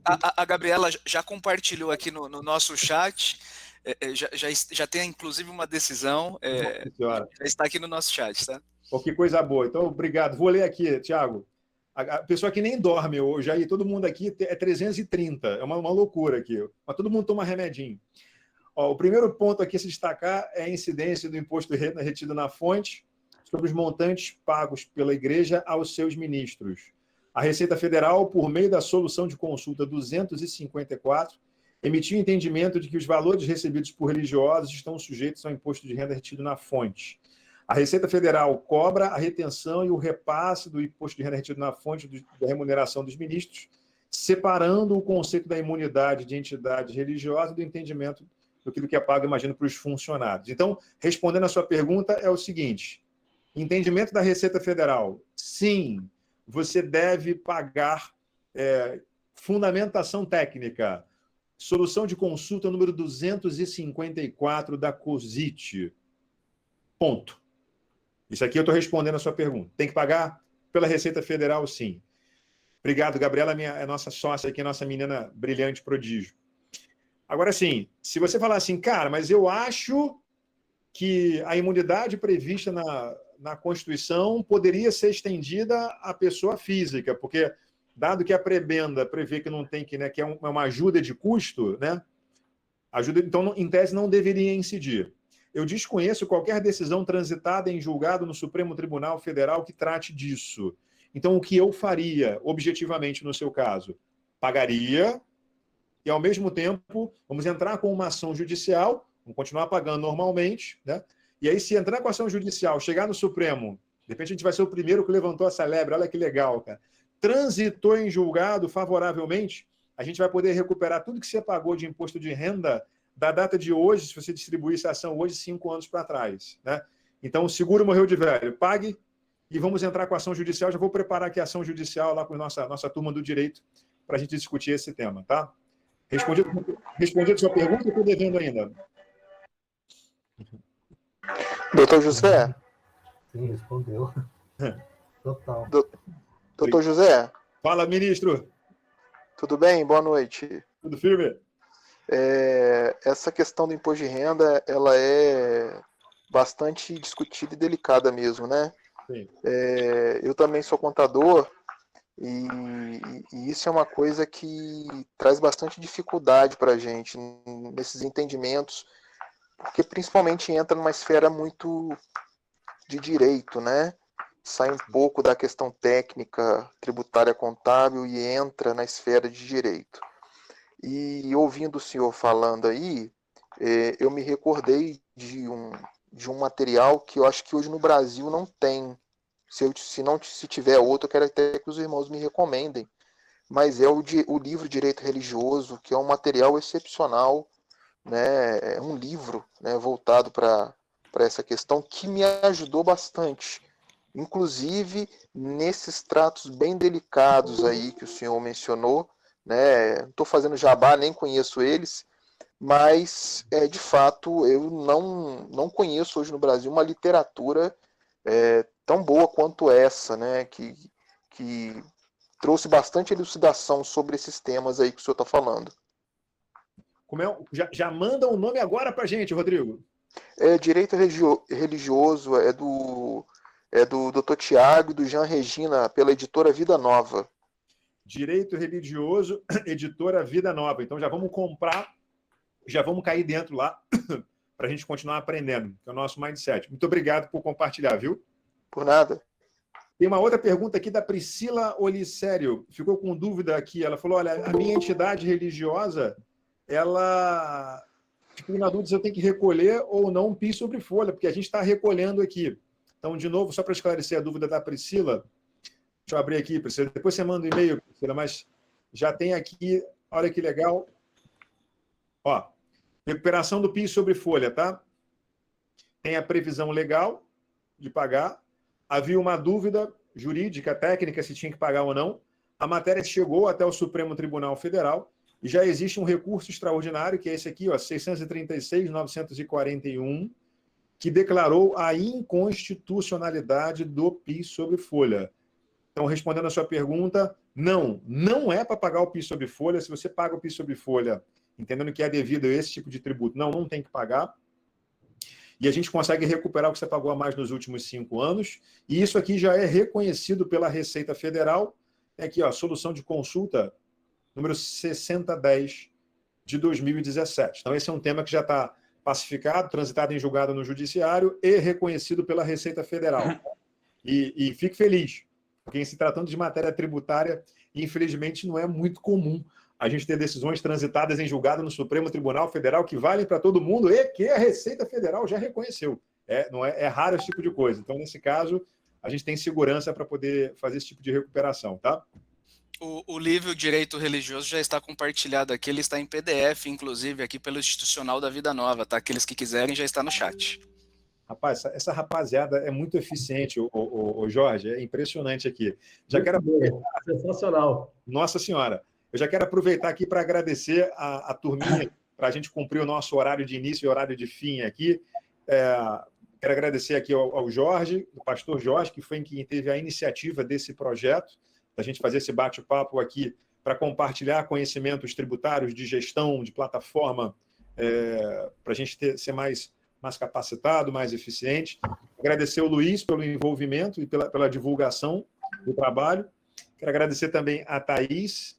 A Gabriela já compartilhou aqui no nosso chat, já tem inclusive uma decisão, já está aqui no nosso chat, tá? Pô, que coisa boa. Então, obrigado. Vou ler aqui, Tiago. A pessoa que nem dorme hoje, aí todo mundo aqui é 330, é uma loucura aqui. Mas todo mundo toma remedinho. Ó, o primeiro ponto aqui a se destacar é a incidência do imposto de renda retido na fonte sobre os montantes pagos pela igreja aos seus ministros. A Receita Federal, por meio da solução de consulta 254, emitiu entendimento de que os valores recebidos por religiosos estão sujeitos ao imposto de renda retido na fonte. A Receita Federal cobra a retenção e o repasse do imposto de renda retido na fonte da remuneração dos ministros, separando o conceito da imunidade de entidade religiosa do entendimento do que é pago, imagino, para os funcionários. Então, respondendo a sua pergunta, é o seguinte: entendimento da Receita Federal, sim, você deve pagar fundamentação técnica, solução de consulta número 254 da COSIT. Ponto. Isso aqui eu estou respondendo a sua pergunta. Tem que pagar pela Receita Federal, sim. Obrigado, Gabriela, é nossa sócia aqui, nossa menina brilhante, prodígio. Agora, sim, se você falar assim, cara, mas eu acho que a imunidade prevista na Constituição poderia ser estendida à pessoa física, porque, dado que a prebenda prevê que não tem que, né, que é uma ajuda de custo, né, então, em tese, não deveria incidir. Eu desconheço qualquer decisão transitada em julgado no Supremo Tribunal Federal que trate disso. Então, o que eu faria, objetivamente, no seu caso? Pagaria e, ao mesmo tempo, vamos entrar com uma ação judicial, vamos continuar pagando normalmente, né? E aí, se entrar com a ação judicial, chegar no Supremo, de repente a gente vai ser o primeiro que levantou essa lebre, olha que legal, cara. Transitou em julgado favoravelmente, a gente vai poder recuperar tudo que você pagou de imposto de renda da data de hoje, se você distribuísse a ação hoje, 5 anos para trás, né? Então, o seguro morreu de velho, pague e vamos entrar com a ação judicial. Já vou preparar aqui a ação judicial lá com a nossa turma do direito para a gente discutir esse tema, tá? Respondi a sua pergunta ou estou devendo ainda? Doutor José? Sim, respondeu. Total. Doutor José? Fala, ministro. Tudo bem? Boa noite. Tudo firme? Essa questão do imposto de renda, ela é bastante discutida e delicada mesmo, né? Sim. Eu também sou contador e isso é uma coisa que traz bastante dificuldade para a gente nesses entendimentos, porque principalmente entra numa esfera muito de direito, né? Sai um pouco da questão técnica, tributária, contábil e entra na esfera de direito. E ouvindo o senhor falando aí, eu me recordei de de um material que eu acho que hoje no Brasil não tem. Se tiver outro, eu quero até que os irmãos me recomendem. Mas é o livro Direito Religioso, que é um material excepcional, né? É um livro, né, voltado para essa questão, que me ajudou bastante. Inclusive, nesses tratos bem delicados aí que o senhor mencionou, né? Não estou fazendo jabá, nem conheço eles, mas, de fato, eu não conheço hoje no Brasil uma literatura tão boa quanto essa, né? Que trouxe bastante elucidação sobre esses temas aí que o senhor está falando. Já manda o nome agora para a gente, Rodrigo. Direito Religioso é do Dr. Tiago e do Jean Regina, pela editora Vida Nova. Direito Religioso, editora Vida Nova. Então já vamos comprar, já vamos cair dentro lá para a gente continuar aprendendo, que é o nosso mindset. Muito obrigado por compartilhar, viu? Por nada. Tem uma outra pergunta aqui da Priscila Olicério. Ficou com dúvida aqui. Ela falou, olha, a minha entidade religiosa, ela... Fico na dúvida se eu tenho que recolher ou não um PIS sobre folha, porque a gente está recolhendo aqui. Então, de novo, só para esclarecer a dúvida da Priscila, deixa eu abrir aqui, Priscila. Depois você manda um e-mail, Priscila, mas já tem aqui, olha que legal. Ó, recuperação do PIS sobre folha, tá? Tem a previsão legal de pagar. Havia uma dúvida jurídica, técnica, se tinha que pagar ou não. A matéria chegou até o Supremo Tribunal Federal e já existe um recurso extraordinário, que é esse aqui, ó, 636.941, que declarou a inconstitucionalidade do PIS sobre folha. Então, respondendo a sua pergunta, não é para pagar o PIS sobre folha. Se você paga o PIS sobre folha, entendendo que é devido a esse tipo de tributo, não tem que pagar. E a gente consegue recuperar o que você pagou a mais nos últimos 5 anos. E isso aqui já é reconhecido pela Receita Federal. Tem aqui, ó, solução de consulta número 6010 de 2017. Então, esse é um tema que já está pacificado, transitado em julgado no Judiciário e reconhecido pela Receita Federal. E fique feliz, porque em se tratando de matéria tributária, infelizmente, não é muito comum a gente ter decisões transitadas em julgado no Supremo Tribunal Federal que valem para todo mundo e que a Receita Federal já reconheceu. É raro esse tipo de coisa. Então, nesse caso, a gente tem segurança para poder fazer esse tipo de recuperação, tá? O livro Direito Religioso já está compartilhado aqui, ele está em PDF, inclusive, aqui pelo Institucional da Vida Nova, tá? Aqueles que quiserem já está no chat. Rapaz, essa rapaziada é muito eficiente, o Jorge, é impressionante aqui. Já quero sensacional. Nossa Senhora. Eu já quero aproveitar aqui para agradecer a turminha, para a gente cumprir o nosso horário de início e horário de fim aqui. Quero agradecer aqui ao Jorge, o pastor Jorge, que foi quem teve a iniciativa desse projeto, da gente fazer esse bate-papo aqui para compartilhar conhecimentos tributários de gestão, de plataforma, para a gente ser mais capacitado, mais eficiente. Agradecer o Luiz pelo envolvimento e pela divulgação do trabalho. Quero agradecer também a Thaís,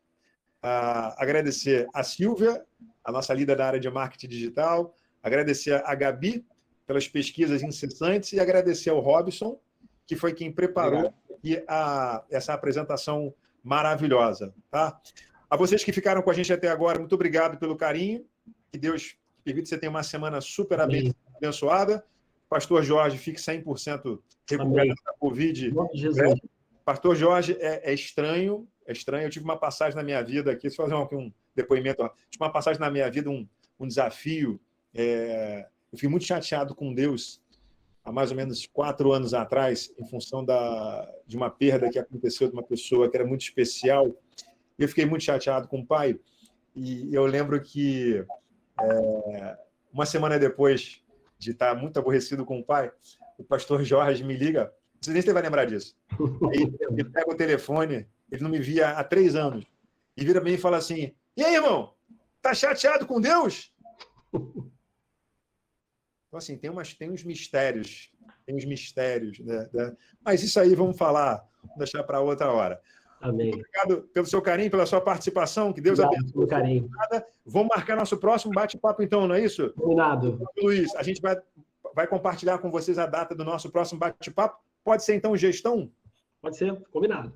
agradecer a Silvia, a nossa líder da área de marketing digital, agradecer a Gabi pelas pesquisas incessantes e agradecer ao Robson, que foi quem preparou aqui essa apresentação maravilhosa. Tá? A vocês que ficaram com a gente até agora, muito obrigado pelo carinho. Que Deus permita que você tenha uma semana super abençoada. Pastor Jorge fique 100% recuperado da Covid. Pastor Jorge é estranho. Eu tive uma passagem na minha vida aqui, deixa eu fazer um depoimento. Tive uma passagem na minha vida, um desafio. Eu fiquei muito chateado com Deus há mais ou menos 4 anos atrás, em função de uma perda que aconteceu de uma pessoa que era muito especial. Eu fiquei muito chateado com o pai. E eu lembro que uma semana depois de estar muito aborrecido com o pai, o pastor Jorge me liga. Você nem vai lembrar disso. Aí ele pega o telefone, ele não me via há 3 anos, e vira para mim e fala assim: e aí, irmão? Tá chateado com Deus? Então, assim, tem uns mistérios. Né? Mas isso aí vamos deixar para outra hora. Amém. Muito obrigado pelo seu carinho, pela sua participação. Que Deus abençoe. Pelo carinho. Vamos marcar nosso próximo bate-papo, então, não é isso? Combinado. Luiz, a gente vai compartilhar com vocês a data do nosso próximo bate-papo. Pode ser, então, gestão? Pode ser, combinado.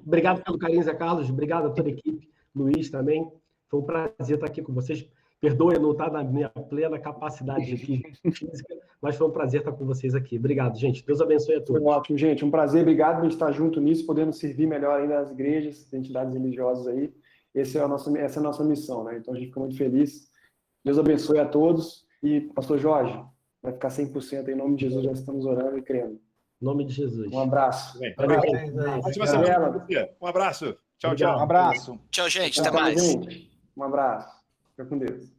Obrigado pelo carinho, Zé Carlos. Obrigado a toda a equipe. Luiz também. Foi um prazer estar aqui com vocês. Perdoe, não está na minha plena capacidade aqui física, mas foi um prazer estar com vocês aqui. Obrigado, gente. Deus abençoe a todos. Foi ótimo, gente. Um prazer. Obrigado por a gente estar junto nisso, podendo servir melhor ainda as igrejas, as entidades religiosas aí. Essa é a nossa missão, né? Então a gente fica muito feliz. Deus abençoe a todos. E, pastor Jorge, vai ficar 100% em nome de Jesus. Já estamos orando e crendo. Em nome de Jesus. Um abraço. Um abraço. Tchau, tchau. Um abraço. Tchau, gente. Até mais. Um abraço. Fica com Deus.